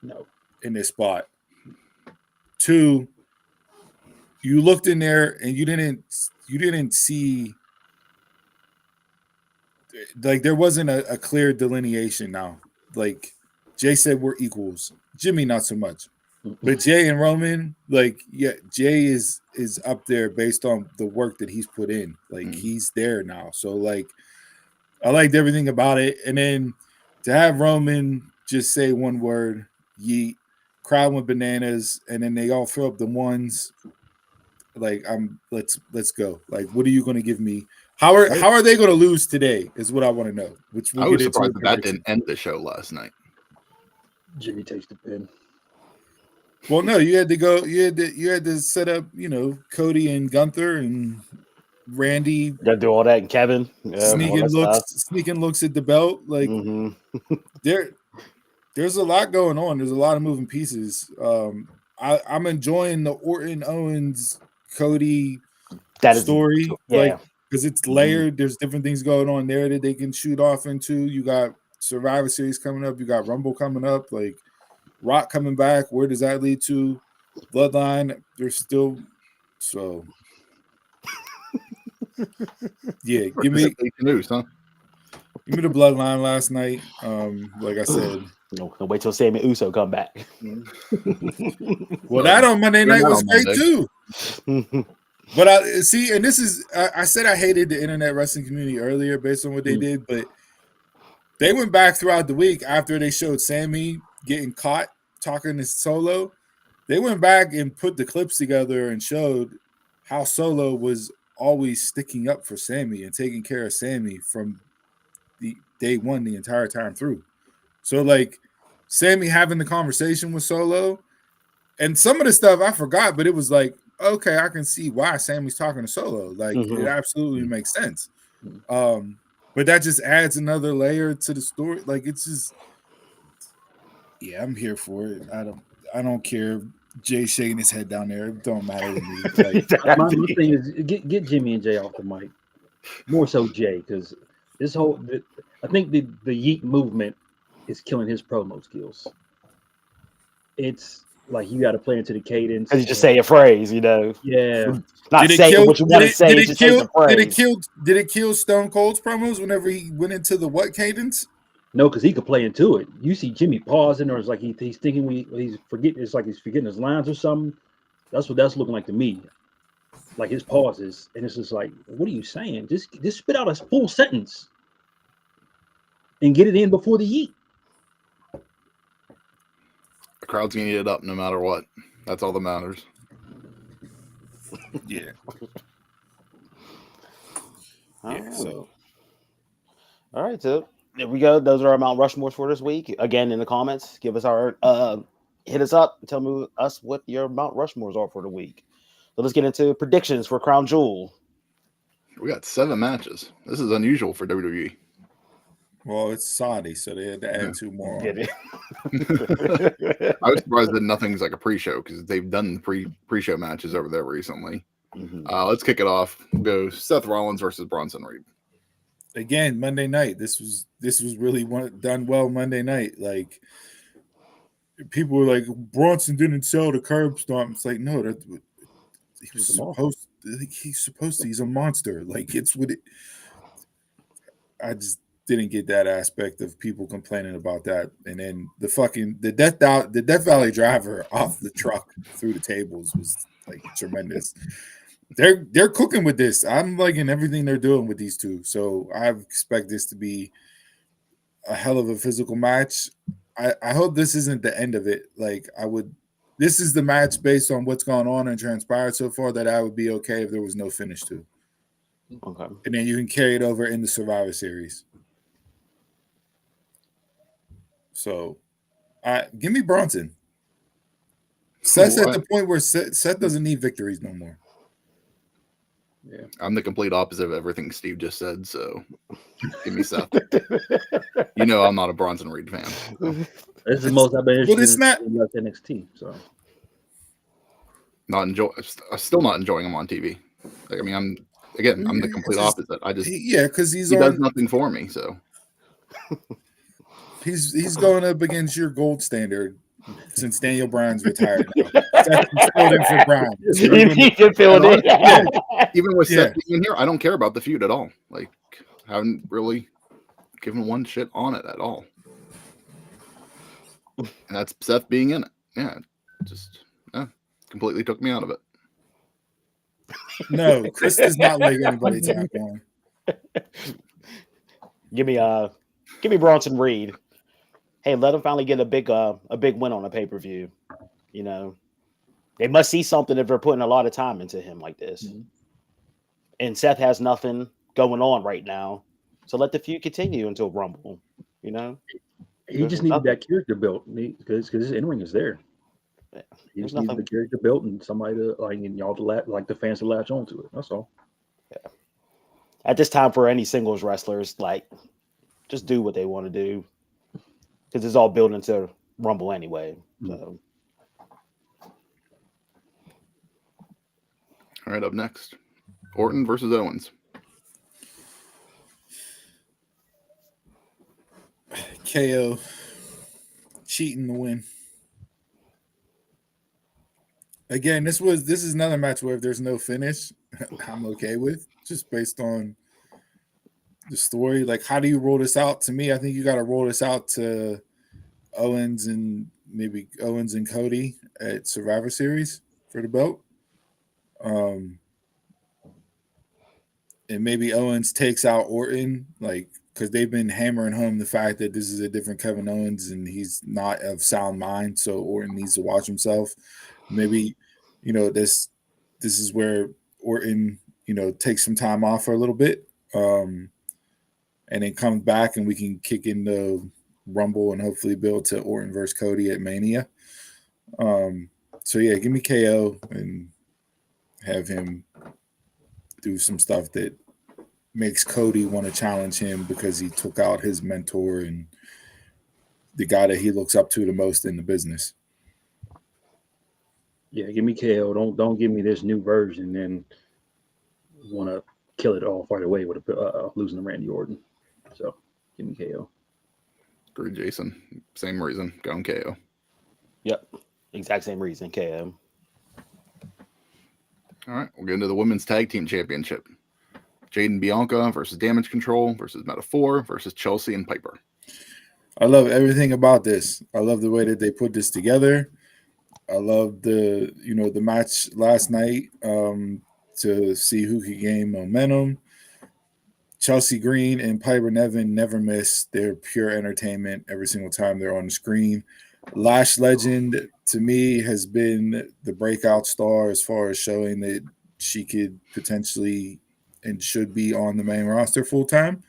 No. In this spot. 2, you looked in there and you didn't see, like, there wasn't a clear delineation now. Like Jay said, we're equals. Jimmy, not so much. But Jay and Roman, like, yeah, Jay is up there based on the work that he's put in. Like, he's there now. So, like, I liked everything about it. And then to have Roman just say one word, yeet, crowd went bananas, and then they all throw up the ones. Like, let's go. Like, what are you going to give me? How are they going to lose today? Is what I want to know. Which I was surprised that didn't end the show last night. Jimmy takes the pin. Well, no, you had to go. You had to set up. Cody and Gunther and Randy. Got to do all that, and Kevin Sneaking looks at the belt. Like there's a lot going on. There's a lot of moving pieces. I'm enjoying the Orton Owens Cody story, like, because it's layered. There's different things going on there that they can shoot off into. You got Survivor Series coming up. You got Rumble coming up. Like, Rock coming back. Where does that lead to? Bloodline. There's still so. Yeah, give me news, huh? Give me the Bloodline last night. Like I said, no, wait till Sammy Uso come back. Well, that on Monday night was great too. But I see, and this is I said I hated the internet wrestling community earlier based on what they did, but they went back throughout the week after they showed Sammy getting caught talking to Solo. They went back and put the clips together and showed how Solo was always sticking up for Sammy and taking care of Sammy from the day one the entire time through. So, like, Sammy having the conversation with Solo, and some of the stuff I forgot, but it was like, okay, I can see why Sammy's talking to Solo. Like, it absolutely makes sense. But that just adds another layer to the story. Like, it's just, yeah, I'm here for it. I don't care. Jay shaking his head down there. It don't matter to me. Like, my thing is get Jimmy and Jay off the mic. More so Jay, because this whole I think the yeet movement is killing his promo skills. It's like you got to play into the cadence. Because you just say a phrase, Yeah. Not saying what you want to say. Did it kill Stone Cold's promos whenever he went into the what cadence? No, because he could play into it. You see Jimmy pausing, or it's like he's thinking he's forgetting. It's like he's forgetting his lines or something. That's what that's looking like to me. Like his pauses, and it's just like, what are you saying? Just spit out a full sentence and get it in before the yeet. The crowd's gonna eat it up no matter what. That's all that matters. Yeah. So, all right, so there we go. Those are our Mount Rushmores for this week. Again, in the comments, give us our hit us up. Tell us what your Mount Rushmores are for the week. So let's get into predictions for Crown Jewel. We got 7 matches. This is unusual for WWE. Well, it's Saudi, so they had to add 2 more. I was surprised that nothing's like a pre-show because they've done pre-show matches over there recently. Let's kick it off. We'll go Seth Rollins versus Bronson Reed. Again, Monday night. This was really done well Monday night. Like, people were like, Bronson didn't sell the curb stomp. It's like, no, he's supposed to. He's a monster. Like, it's what it. I just didn't get that aspect of people complaining about that. And then the Death Valley driver off the truck through the tables was like tremendous. They're cooking with this. I'm liking everything they're doing with these two. So I expect this to be a hell of a physical match. I hope this isn't the end of it. Like, this is the match based on what's gone on and transpired so far that I would be okay if there was no finish to. Okay. And then you can carry it over in the Survivor Series. So give me Bronson. Seth's at the point where Seth doesn't need victories no more. Yeah, I'm the complete opposite of everything Steve just said, so give me Seth. I'm not a Bronson Reed fan. So. This is the most I've been interested it's not in NXT. So I'm still not enjoying him on TV. Like, I mean, Again, I'm the complete opposite. Because he does nothing for me. So he's going up against your gold standard since Daniel Bryan's retired now. Seth filled in for Bryan. So even with Seth being in here, I don't care about the feud at all. Like, haven't really given one shit on it at all. And that's Seth being in it. Yeah, just completely took me out of it. No, Chris does not like anybody tap on. Give me Bronson Reed. Hey, let him finally get a big win on a pay-per-view. You know, they must see something if they're putting a lot of time into him like this. Mm-hmm. And Seth has nothing going on right now, so let the feud continue until Rumble. You know, he just needed that character built because his in-ring is there. Yeah. He just needed the character built and somebody to the fans to latch on to it. That's all. Yeah. At this time, for any singles wrestlers, just do what they want to do because it's all built into Rumble anyway. So. All right, up next, Orton versus Owens. KO cheating the win. Again, this is another match where if there's no finish, I'm okay with, just based on the story. Like, how do you roll this out? To me, I think you got to roll this out to Owens and Cody at Survivor Series for the belt. And maybe Owens takes out Orton, because they've been hammering home the fact that this is a different Kevin Owens and he's not of sound mind, so Orton needs to watch himself. Maybe, this is where Orton, takes some time off for a little bit, and then comes back and we can kick into Rumble and hopefully build to Orton versus Cody at Mania. So yeah, give me KO and have him do some stuff that makes Cody want to challenge him because he took out his mentor and the guy that he looks up to the most in the business. Yeah, give me KO. Don't give me this new version and want to kill it off right away with losing to Randy Orton. So give me KO. Agree, Jason. Same reason. Going KO. Yep. Exact same reason. KO. All right. We'll get into the Women's Tag Team Championship. Jade and Bianca versus Damage Control versus Metaphor versus Chelsea and Piper. I love everything about this. I love the way that they put this together. I love the match last night to see who could gain momentum. Chelsea Green and Piper Niven never miss. They're pure entertainment every single time they're on the screen. Lash Legend, to me, has been the breakout star as far as showing that she could potentially and should be on the main roster full-time.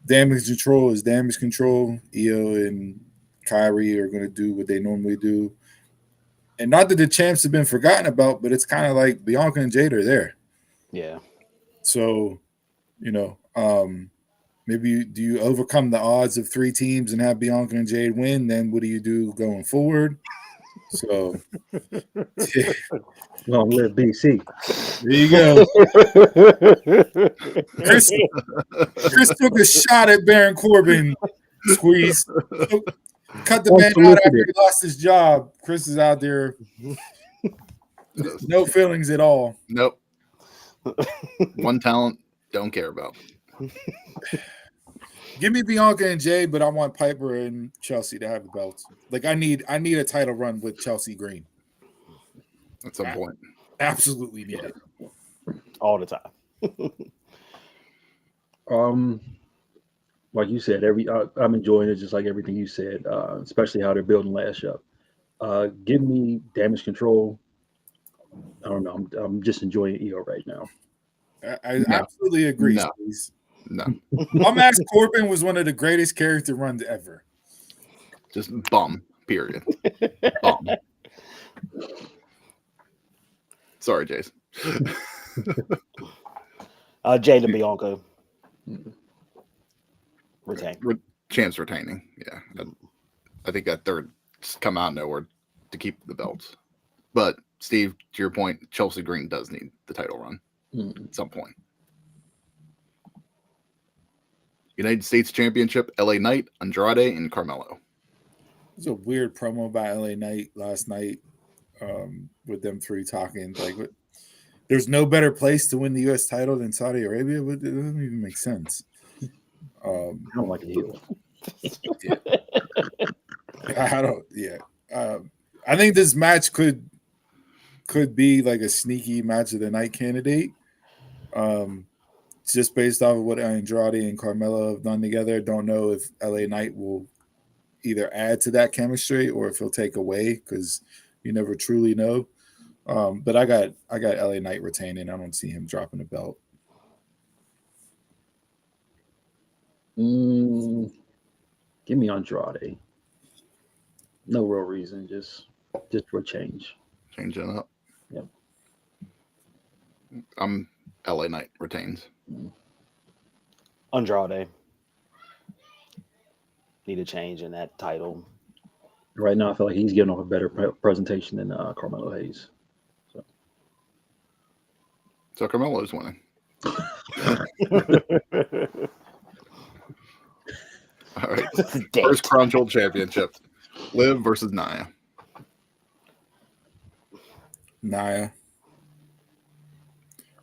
Damage Control is Damage Control. Io and Kyrie are going to do what they normally do. And not that the champs have been forgotten about, but it's kind of like Bianca and Jade are there. Yeah. So, maybe do you overcome the odds of 3 teams and have Bianca and Jade win? Then what do you do going forward? So, yeah. Long live BC. There you go. Chris took a shot at Baron Corbin. Squeeze. Cut the man out after he lost his job. Chris is out there. No feelings at all. Nope. One talent, don't care about. Give me Bianca and Jade, but I want Piper and Chelsea to have the belts. I need a title run with Chelsea Green. At some point. Absolutely need it. All the time. Like you said, I'm enjoying it just like everything you said, especially how they're building Lash up. Give me Damage Control. I don't know. I'm just enjoying Io right now. I absolutely agree. No. Max Corbin was one of the greatest character runs ever. Just bum. Period. Bum. Sorry, Jason. Jade and Bianca. Champs retaining. Yeah. I think that third come out of nowhere to keep the belts. But Steve, to your point, Chelsea Green does need the title run at some point. United States Championship, LA Knight, Andrade, and Carmelo. It was a weird promo by LA Knight last night with them three talking. Like, there's no better place to win the U.S. title than Saudi Arabia. It doesn't even make sense. I don't like the heel. Yeah. I don't. Yeah. I think this match could be like a sneaky match of the night candidate. Just based off of what Andrade and Carmelo have done together. Don't know if LA Knight will either add to that chemistry or if he'll take away, because you never truly know. But I got LA Knight retaining. I don't see him dropping the belt. Give me Andrade. No real reason, just for change. Change it up. Yep. I'm LA Knight retains. Andrade. Need a change in that title. Right now, I feel like he's giving off a better presentation than Carmelo Hayes. So Carmelo's winning. All right. First Crown Jewel Championship. Liv versus Nia. Nia.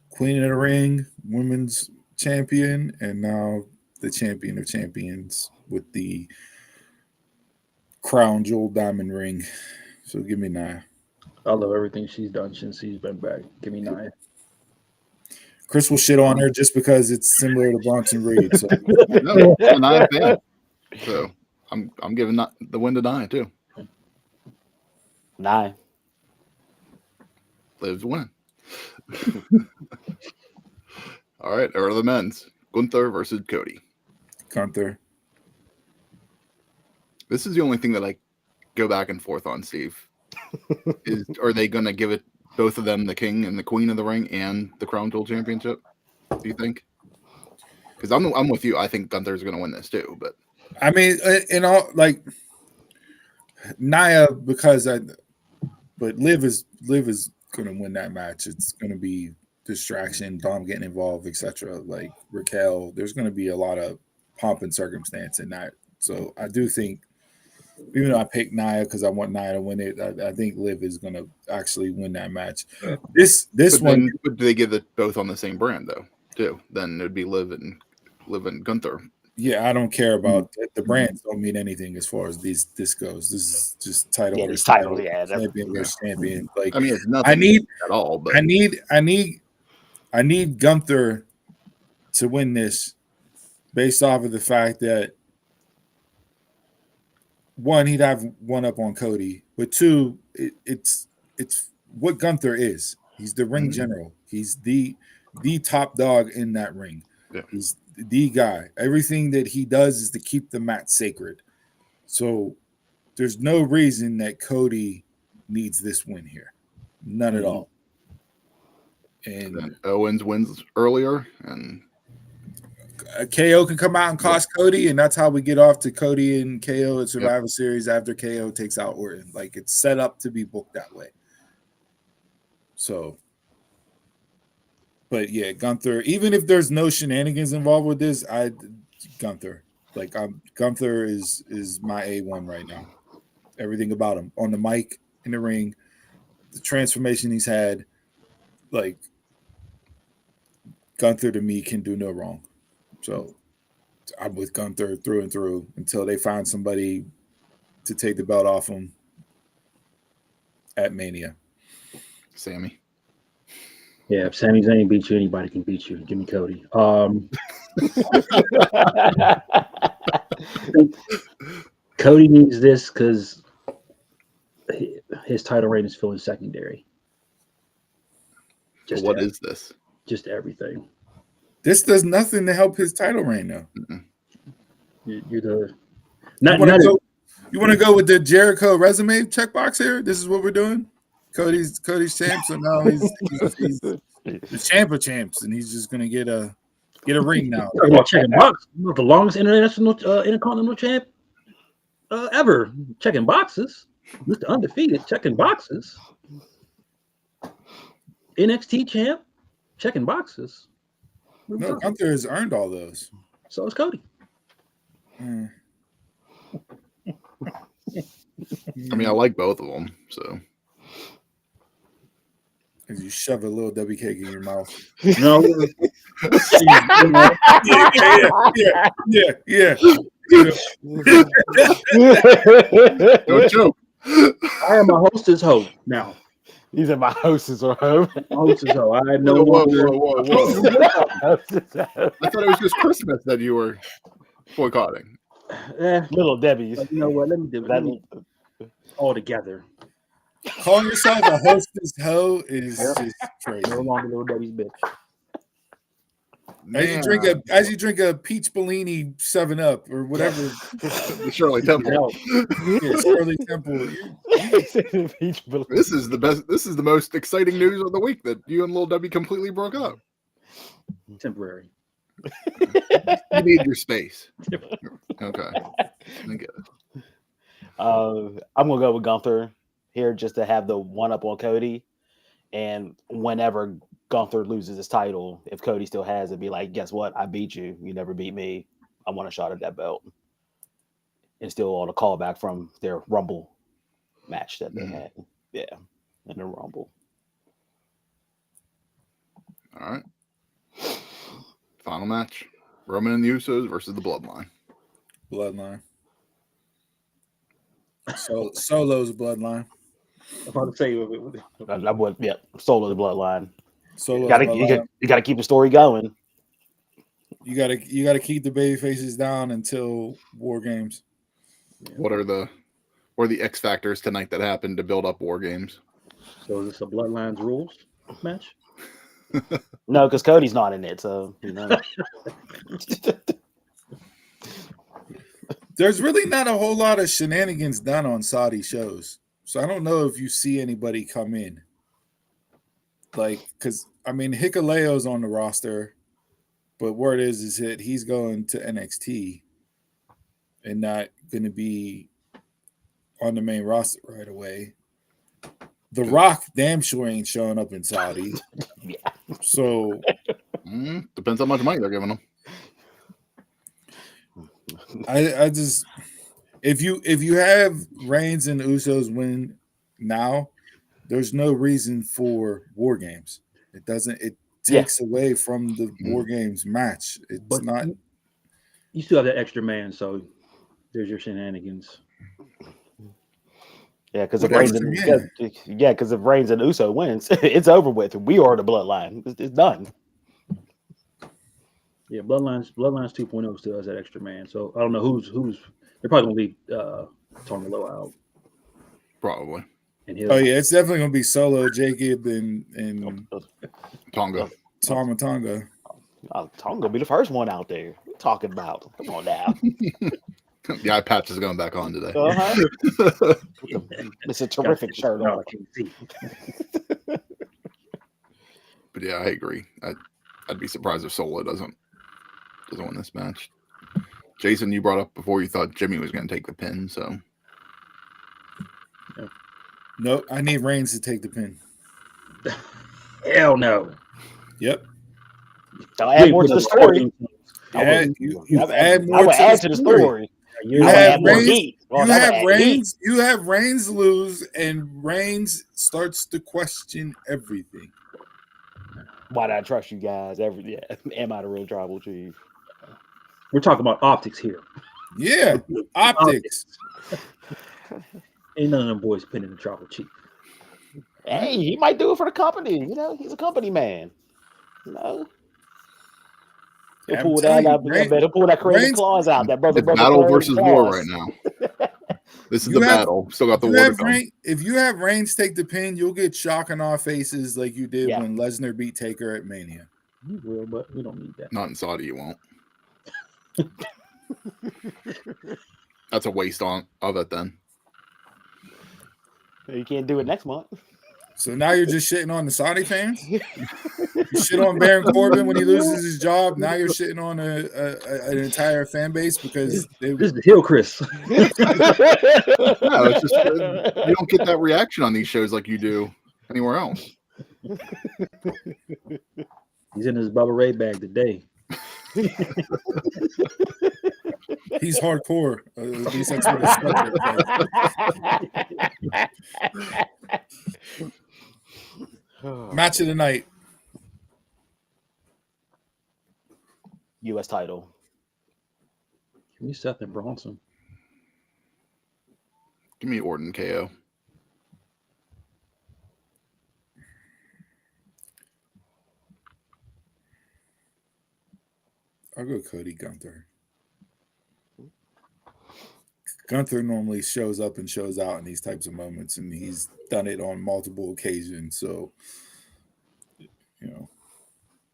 Queen of the Ring, women's champion, and now the champion of champions with the Crown Jewel diamond ring. So give me Nia. I love everything she's done since she's been back. Give me Nia. Chris will shit on her just because it's similar to Bronson Reed. So. No, I'm a Nia fan. So I'm giving the win to Nia too. Nia. Liv's winning. All right, or the men's. Gunther versus Cody. Gunther. This is the only thing that I go back and forth on, Steve. Are they going to give it both of them the king and the queen of the ring and the Crown Jewel Championship? Do you think? Because I'm with you. I think Gunther's going to win this too. But I mean, all like Nia, but Liv is going to win that match. It's going to be distraction, Dom getting involved, etc. Like Raquel, there's going to be a lot of pomp and circumstance in that. So I do think, even though I picked Nia because I want Nia to win it, I think Liv is going to actually win that match. This one, do they give it both on the same brand though? Too? Then it'd be Liv and Gunther. Yeah, I don't care about the brands. Don't mean anything as far as this goes. This is just title. Yeah, this title. Yeah, champion versus champion. Like I mean, it's nothing at all. But I need Gunther to win this based off of the fact that one, he'd have one up on Cody, but two, it's what Gunther is. He's the ring general. He's the top dog in that ring. Yeah. He's the guy. Everything that he does is to keep the mat sacred. So there's no reason that Cody needs this win here. None at all. And Owens wins earlier, and KO can come out and cost Cody, and that's how we get off to Cody and KO at Survivor Series after KO takes out Orton. Like, it's set up to be booked that way. So, but yeah, Gunther, even if there's no shenanigans involved with this, Gunther. Like, Gunther is my A1 right now. Everything about him on the mic, in the ring, the transformation he's had, like, Gunther to me can do no wrong. So I'm with Gunther through and through until they find somebody to take the belt off him at Mania. Sammy. Yeah, if Sami Zayn beats you, anybody can beat you. Give me Cody. Cody needs this because his title reign is feeling secondary. Just what is this? Just everything. This does nothing to help his title reign, though. You're the you want to go with the Jericho resume checkbox here? This is what we're doing. Cody's champ, so now he's the champ of champs, and he's just gonna get a ring now. Checking boxes, the longest intercontinental champ ever. Checking boxes, Mr. Undefeated, checking boxes. NXT champ, checking boxes. No, Gunther has earned all those. So is Cody. I mean, I like both of them. So, as you shove a little W cake in your mouth. No. Yeah. don't choke. I am a hostess hoe now. These are my hostess or home. Hostess hoe. I no Whoa. Hostess hoe. I thought it was just Christmas that you were boycotting. Little Debbie's. But you know what? Let me do it. All together. Calling yourself a hostess hoe is just crazy. No longer little Debbie's bitch. As you drink a peach Bellini 7-Up or whatever. Shirley Temple. Yeah, Shirley Temple. This is the best. This is the most exciting news of the week that you and Lil Debbie completely broke up. Temporary. You need your space. Okay. I get it. I'm gonna go with Gunther here just to have the one up on Cody. And whenever Gunther loses his title, if Cody still has it, be like, guess what? I beat you. You never beat me. I want a shot at that belt. And still on a callback from their Rumble match that they had. Yeah. In the Rumble. All right. Final match. Roman and the Usos versus the Bloodline. Bloodline. Solo's Bloodline. I'm about to say, Solo the Bloodline. Solo's You gotta keep the story going. You gotta keep the baby faces down until War Games. What are the X factors tonight that happened to build up War Games? So is this a Bloodlines rules match? No, because Cody's not in it, so you know. There's really not a whole lot of shenanigans done on Saudi shows. So I don't know if you see anybody come in. Like, because, I mean, Hikaleo's on the roster, but word is that he's going to NXT and not going to be on the main roster right away. The Rock damn sure ain't showing up in Saudi. Yeah. So depends how much money they're giving them. I just if you have Reigns and Usos win now, there's no reason for War Games. It takes away from the War Games match. It's not. You still have that extra man, so there's your shenanigans. Yeah, because if Reigns and Uso wins, it's over with. We are the Bloodline. It's done. Yeah, Bloodlines 2.0 still has that extra man. So I don't know who's. They're probably gonna leave Tony Lowe out. Probably. And it's definitely gonna be Solo, Jacob, and Tonga. Tonga. Tonga will be the first one out there. What are you talking about? Come on now. The eye patch is going back on today. It's a terrific shirt on. But yeah, I agree. I'd be surprised if Solo doesn't win this match. Jason, you brought up before you thought Jimmy was going to take the pin, so. Nope, I need Reigns to take the pin. Hell no. Yep. I'll add more to the story. I would add to the story. You have Reigns lose, and Reigns starts to question everything. Why did I trust you guys? Am I the real tribal chief? We're talking about optics here. Yeah, optics. Ain't none of them boys pinning the tribal chief. Hey, he might do it for the company. You know, he's a company man. You know. He'll pull that crazy clause out. That brother battle versus war right now. This is the battle. Still got the war to come. If you have Reigns take the pin, you'll get shock on our faces like you did when Lesnar beat Taker at Mania. You will, but we don't need that. Not in Saudi, you won't. That's a waste of it then. You can't do it next month. So now you're just shitting on the Saudi fans? You shit on Baron Corbin when he loses his job. Now you're shitting on an entire fan base because this is the heel Chris. No, it's just you don't get that reaction on these shows like you do anywhere else. He's in his Bubba Ray bag today. He's hardcore. At least that's what his Match of the night. U.S. title. Give me Seth and Bronson. Give me Orton KO. I'll go Cody Gunther. Gunther normally shows up and shows out in these types of moments, and he's done it on multiple occasions. So,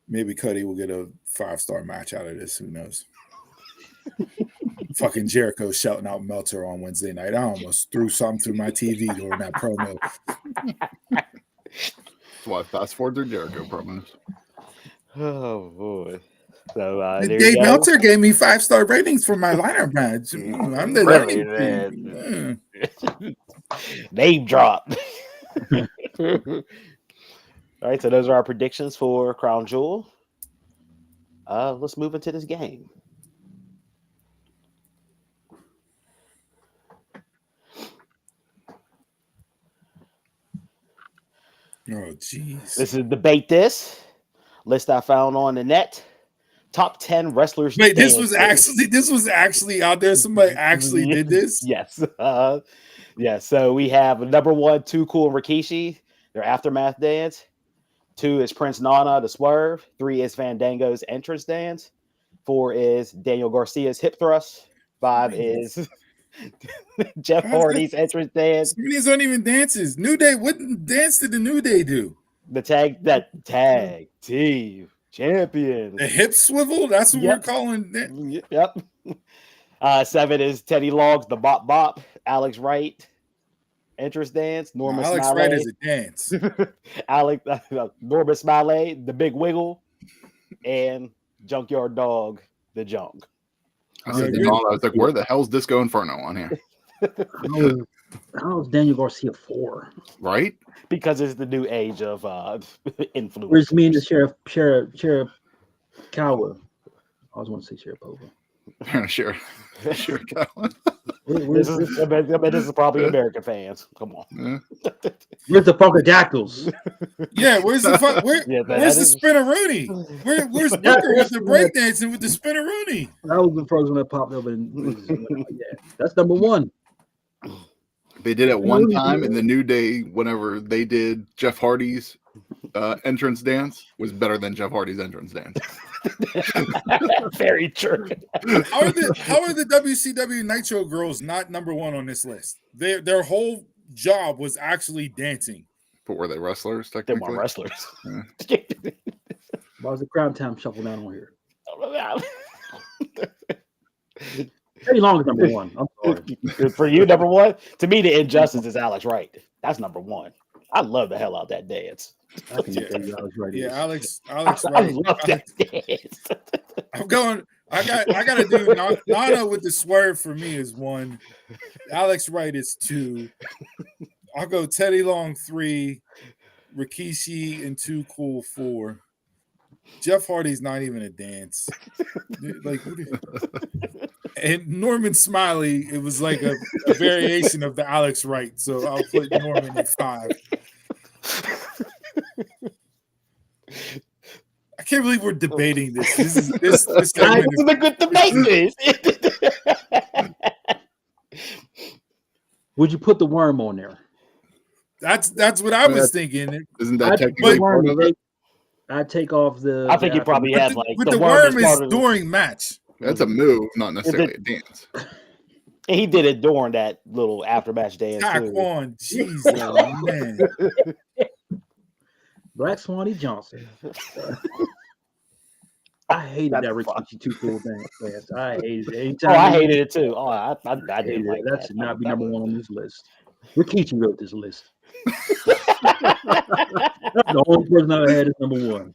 maybe Cody will get a 5-star match out of this. Who knows? Fucking Jericho shouting out Meltzer on Wednesday night. I almost threw something through my TV during that promo. What? Fast forward through Jericho promos. Oh boy! So there Dave you go. Meltzer gave me 5-star ratings for my lineup match. I'm the Really, name drop. All right, so those are our predictions for Crown Jewel. Let's move into this game. Oh, jeez. This is Debate This list I found on the net. Top 10 wrestlers. Wait, this was actually out there. Somebody actually did this? Yes. Yes. So we have number 1, Too Cool and Rikishi, their aftermath dance. 2 is Prince Nana, the swerve. 3 is Fandango's entrance dance. 4 is Daniel Garcia's hip thrust. 5 is Jeff Hardy's entrance dance. Some of these aren't even dances. New Day, what dance did the New Day do? The tag team champion. The hip swivel? That's what we're calling that. Yep. 7 is Teddy Long's the Bop Bop. Alex Wright entrance dance. Norman Alex Smiley. Wright is a dance. Norman Smiley, the Big Wiggle, and Junkyard Dog, the Junk. I was like, where the hell's Disco Inferno on here? How is Daniel Garcia 4? Right? Because it's the new age of influence. Where's me and the Sheriff Cowell? I always want to say Sheriff Sure. This is probably American fans. Come on. Where's the Funkadactyls? Yeah, where's the Spinneroonie? Where's Booker with the breakdancing with the Spinneroonie? That was the first one that popped up, that's number 1. They did it one time in the New Day whenever they did Jeff Hardy's entrance dance was better than Jeff Hardy's entrance dance. Very true. How are the WCW Nitro girls not number 1 on this list? Their whole job was actually dancing. But were they wrestlers? They weren't wrestlers. Yeah. Why was the Crown Time shuffle down on here? Teddy Long is number 1. I'm sorry. For you, number 1? To me, the injustice is Alex Wright. That's number 1. I love the hell out that dance. Alex Wright. I love that dance. I'm going. I got to do Nana with the swerve for me is 1. Alex Wright is 2. I'll go Teddy Long 3, Rikishi and Too Cool 4. Jeff Hardy's not even a dance. And Norman Smiley, it was like a variation of the Alex Wright. So I'll put Norman at 5. I can't believe we're debating this. This is a good debate. Would you put the worm on there? That's what I was thinking. Isn't that technically part of it? I'd take off the. I think you probably had the worm is during match. That's a move, not necessarily a dance. And he did it during that little after-match dance. On, jeez, man. Black Swanee Johnson. I hated that Rikishi Too Cool dance. I hated it. I hated it too. Oh, I didn't like that. That should not be number 1 on this list. Rikishi wrote this list. That's the only person I had is number 1.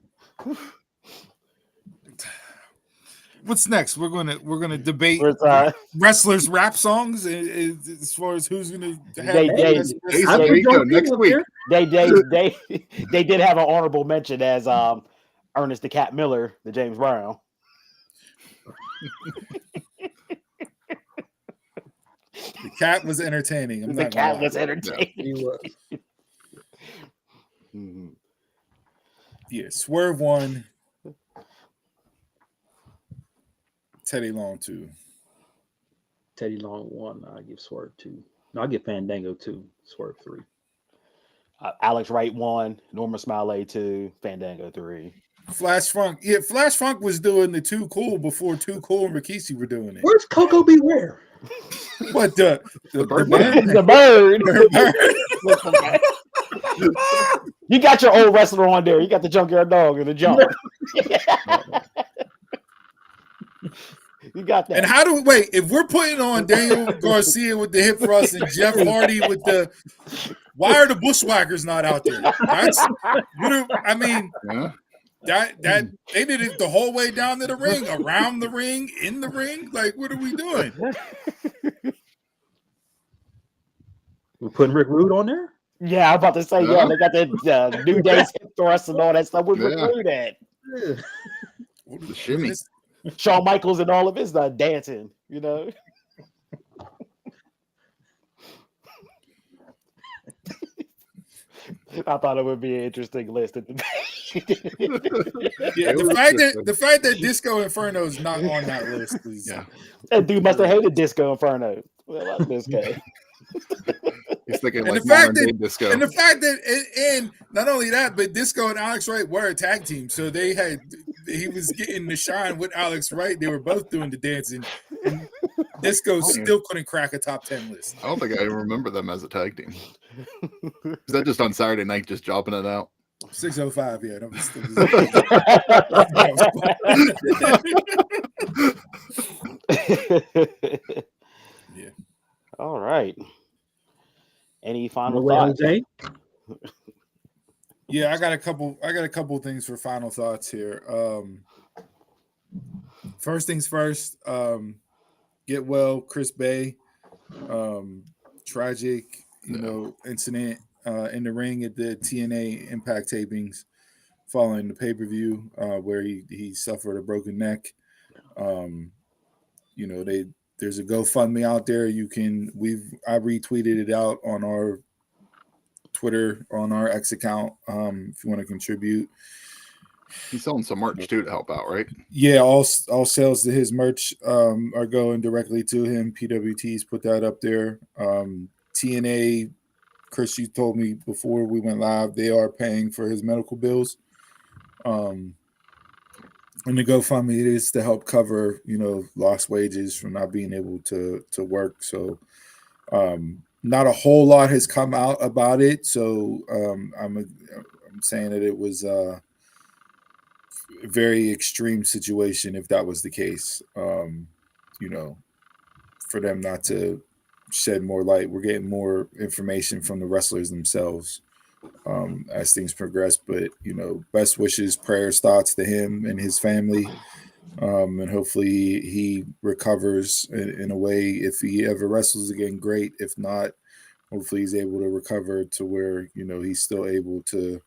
What's next? We're gonna debate wrestlers' rap songs as far as who's gonna have next week. They did have an honorable mention as Ernest the Cat Miller, the James Brown. The cat was entertaining. The cat was entertaining. He was. Yeah, Swerve 1. Teddy Long 2. Teddy Long 1. I give Swerve 2. No, I give Fandango 2. Swerve 3. Alex Wright 1. Norma Smiley 2. Fandango 3. Flash Funk. Yeah, Flash Funk was doing the Too Cool before Too Cool and Rikishi were doing it. Where's Coco Beware? What the bird? The bird. You got your old wrestler on there. You got the Junkyard Dog and the Jump. You got that. And how do we wait? If we're putting on Daniel Garcia with the hip thrust and Jeff Hardy with the, why are the Bushwhackers not out there? That's I mean, that they did it the whole way down to the ring, around the ring, in the ring. Like, what are we doing? We're putting Rick Rude on there. Yeah, I'm about to say, yeah, they got the New Day's hip thrust and all that stuff. Where's Rick Rude at? The shimmy. Shawn Michaels and all of his dancing, you know. I thought it would be an interesting list. Yeah, the fact that Disco Inferno is not on that list is that dude must have hated Disco Inferno. Well, that's Disco. He's thinking and like the fact modern day that Disco. And the fact that and not only that, but Disco and Alex Wright were a tag team, so he was getting the shine with Alex Wright. They were both doing the dancing, and Disco still couldn't crack a top 10 list. I don't think I even remember them as a tag team. Is that just on Saturday night, just dropping it out? 605, yeah. Yeah. All right. Any final thoughts? Yeah, I got a couple things for final thoughts here. First things first, get well, Chris Bay. Tragic, incident in the ring at the TNA Impact tapings following the pay-per-view where he suffered a broken neck. There's a GoFundMe out there. I retweeted it out on our Twitter, on our X account, if you want to contribute. He's selling some merch too to help out, right? Yeah, all sales to his merch are going directly to him. PWT's put that up there. TNA, Chris, you told me before we went live, they are paying for his medical bills. And the GoFundMe it is to help cover, lost wages from not being able to work. So not a whole lot has come out about it. So I'm saying that it was a very extreme situation if that was the case. For them not to shed more light. We're getting more information from the wrestlers themselves as things progress. But, best wishes, prayers, thoughts to him and his family. And hopefully he recovers in a way. If he ever wrestles again, great. If not, hopefully he's able to recover to where, he's still able to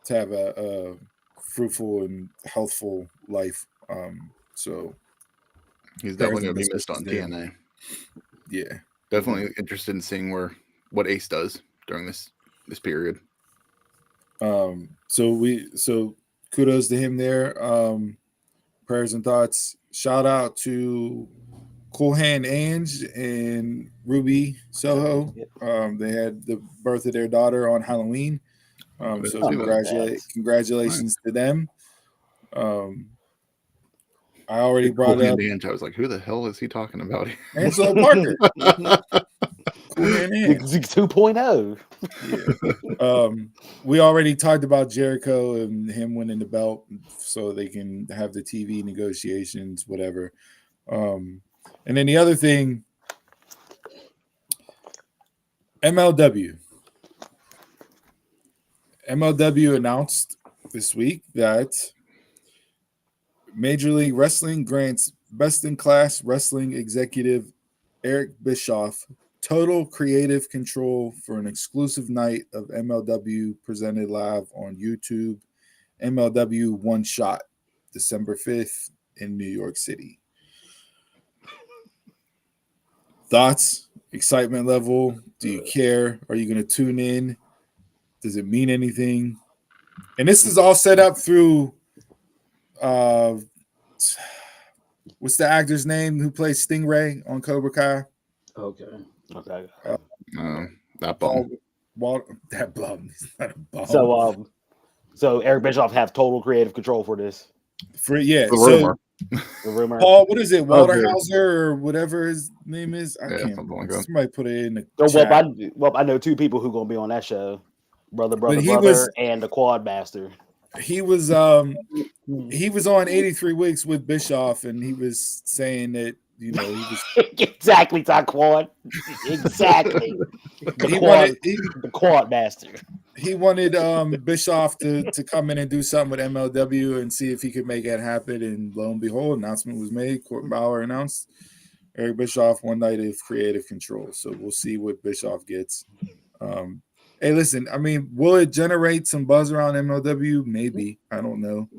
have a fruitful and healthful life. So he's definitely going to be missed on TNA. Yeah. Definitely interested in seeing what Ace does during this period. So kudos to him there. Prayers and thoughts. Shout out to Cool Hand Ange and Ruby Soho. They had the birth of their daughter on Halloween. So congratulations to them. I already brought up Ange. I was like, who the hell is he talking about? Angelo Parker. Cool Hand Ange 2.0. Yeah. We already talked about Jericho and him winning the belt so they can have the TV negotiations, whatever. And then the other thing, MLW announced this week that Major League Wrestling grants best-in-class wrestling executive Eric Bischoff total creative control for an exclusive night of MLW presented live on YouTube. MLW One Shot, December 5th in New York City. Thoughts, excitement level. Do you care? Are you going to tune in? Does it mean anything? And this is all set up through what's the actor's name who plays Stingray on Cobra Kai? Okay. That bum. That bum. He's not a bum. So Eric Bischoff have total creative control for this. The rumor. Paul, what is it? Walterhauser or whatever his name is? I can't. Like that. Somebody put it in the chat. I know two people who are gonna be on that show, brother, and the Quad Master. He was on 83 Weeks with Bischoff, and he was saying that he was exactly Taquan. Exactly. The Quad Master. He wanted Bischoff to come in and do something with MLW and see if he could make it happen. And lo and behold, announcement was made. Court Bauer announced Eric Bischoff 1 night of creative control. So we'll see what Bischoff gets. Hey, listen, I mean, will it generate some buzz around MLW? Maybe. I don't know.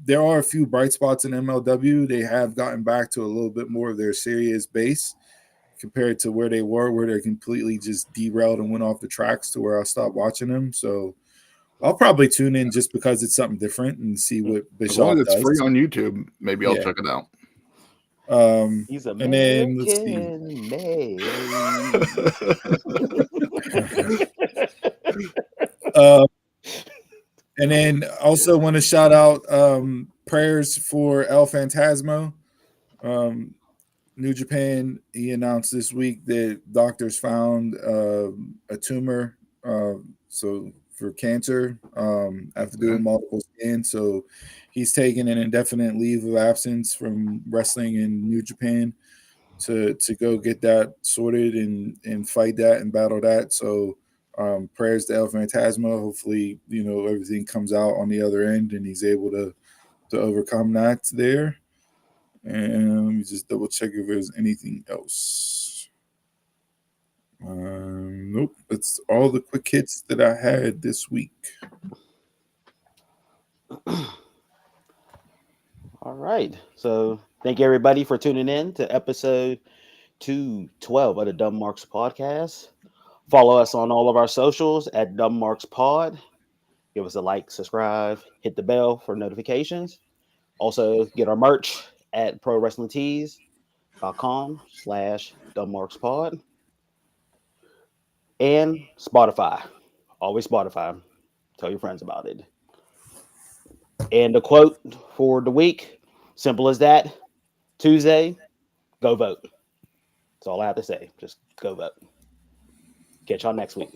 There are a few bright spots in MLW. They have gotten back to a little bit more of their serious base compared to where they were, where they're completely just derailed and went off the tracks to where I stopped watching them. So I'll probably tune in just because it's something different and see what Bischoff does. As long as it's free on YouTube, maybe I'll check it out. He's a and then let's see. And then also want to shout out prayers for El Phantasmo. New Japan, he announced this week that doctors found a tumor for cancer after doing multiple scans. So he's taking an indefinite leave of absence from wrestling in New Japan to go get that sorted and fight that and battle that. So prayers to El Phantasmo. Hopefully, everything comes out on the other end and he's able to overcome that there. And let me just double check if there's anything else. Nope. That's all the quick hits that I had this week. All right. So thank you everybody for tuning in to episode 212 of the Dumb Marks podcast. Follow us on all of our socials at Dumb Marks Pod. Give us a like, subscribe, hit the bell for notifications. Also get our merch at prowrestlingtees.com/dumbmarkspod and Spotify. Always Spotify. Tell your friends about it. And the quote for the week, simple as that. Tuesday, go vote. That's all I have to say. Just go vote. Catch y'all next week.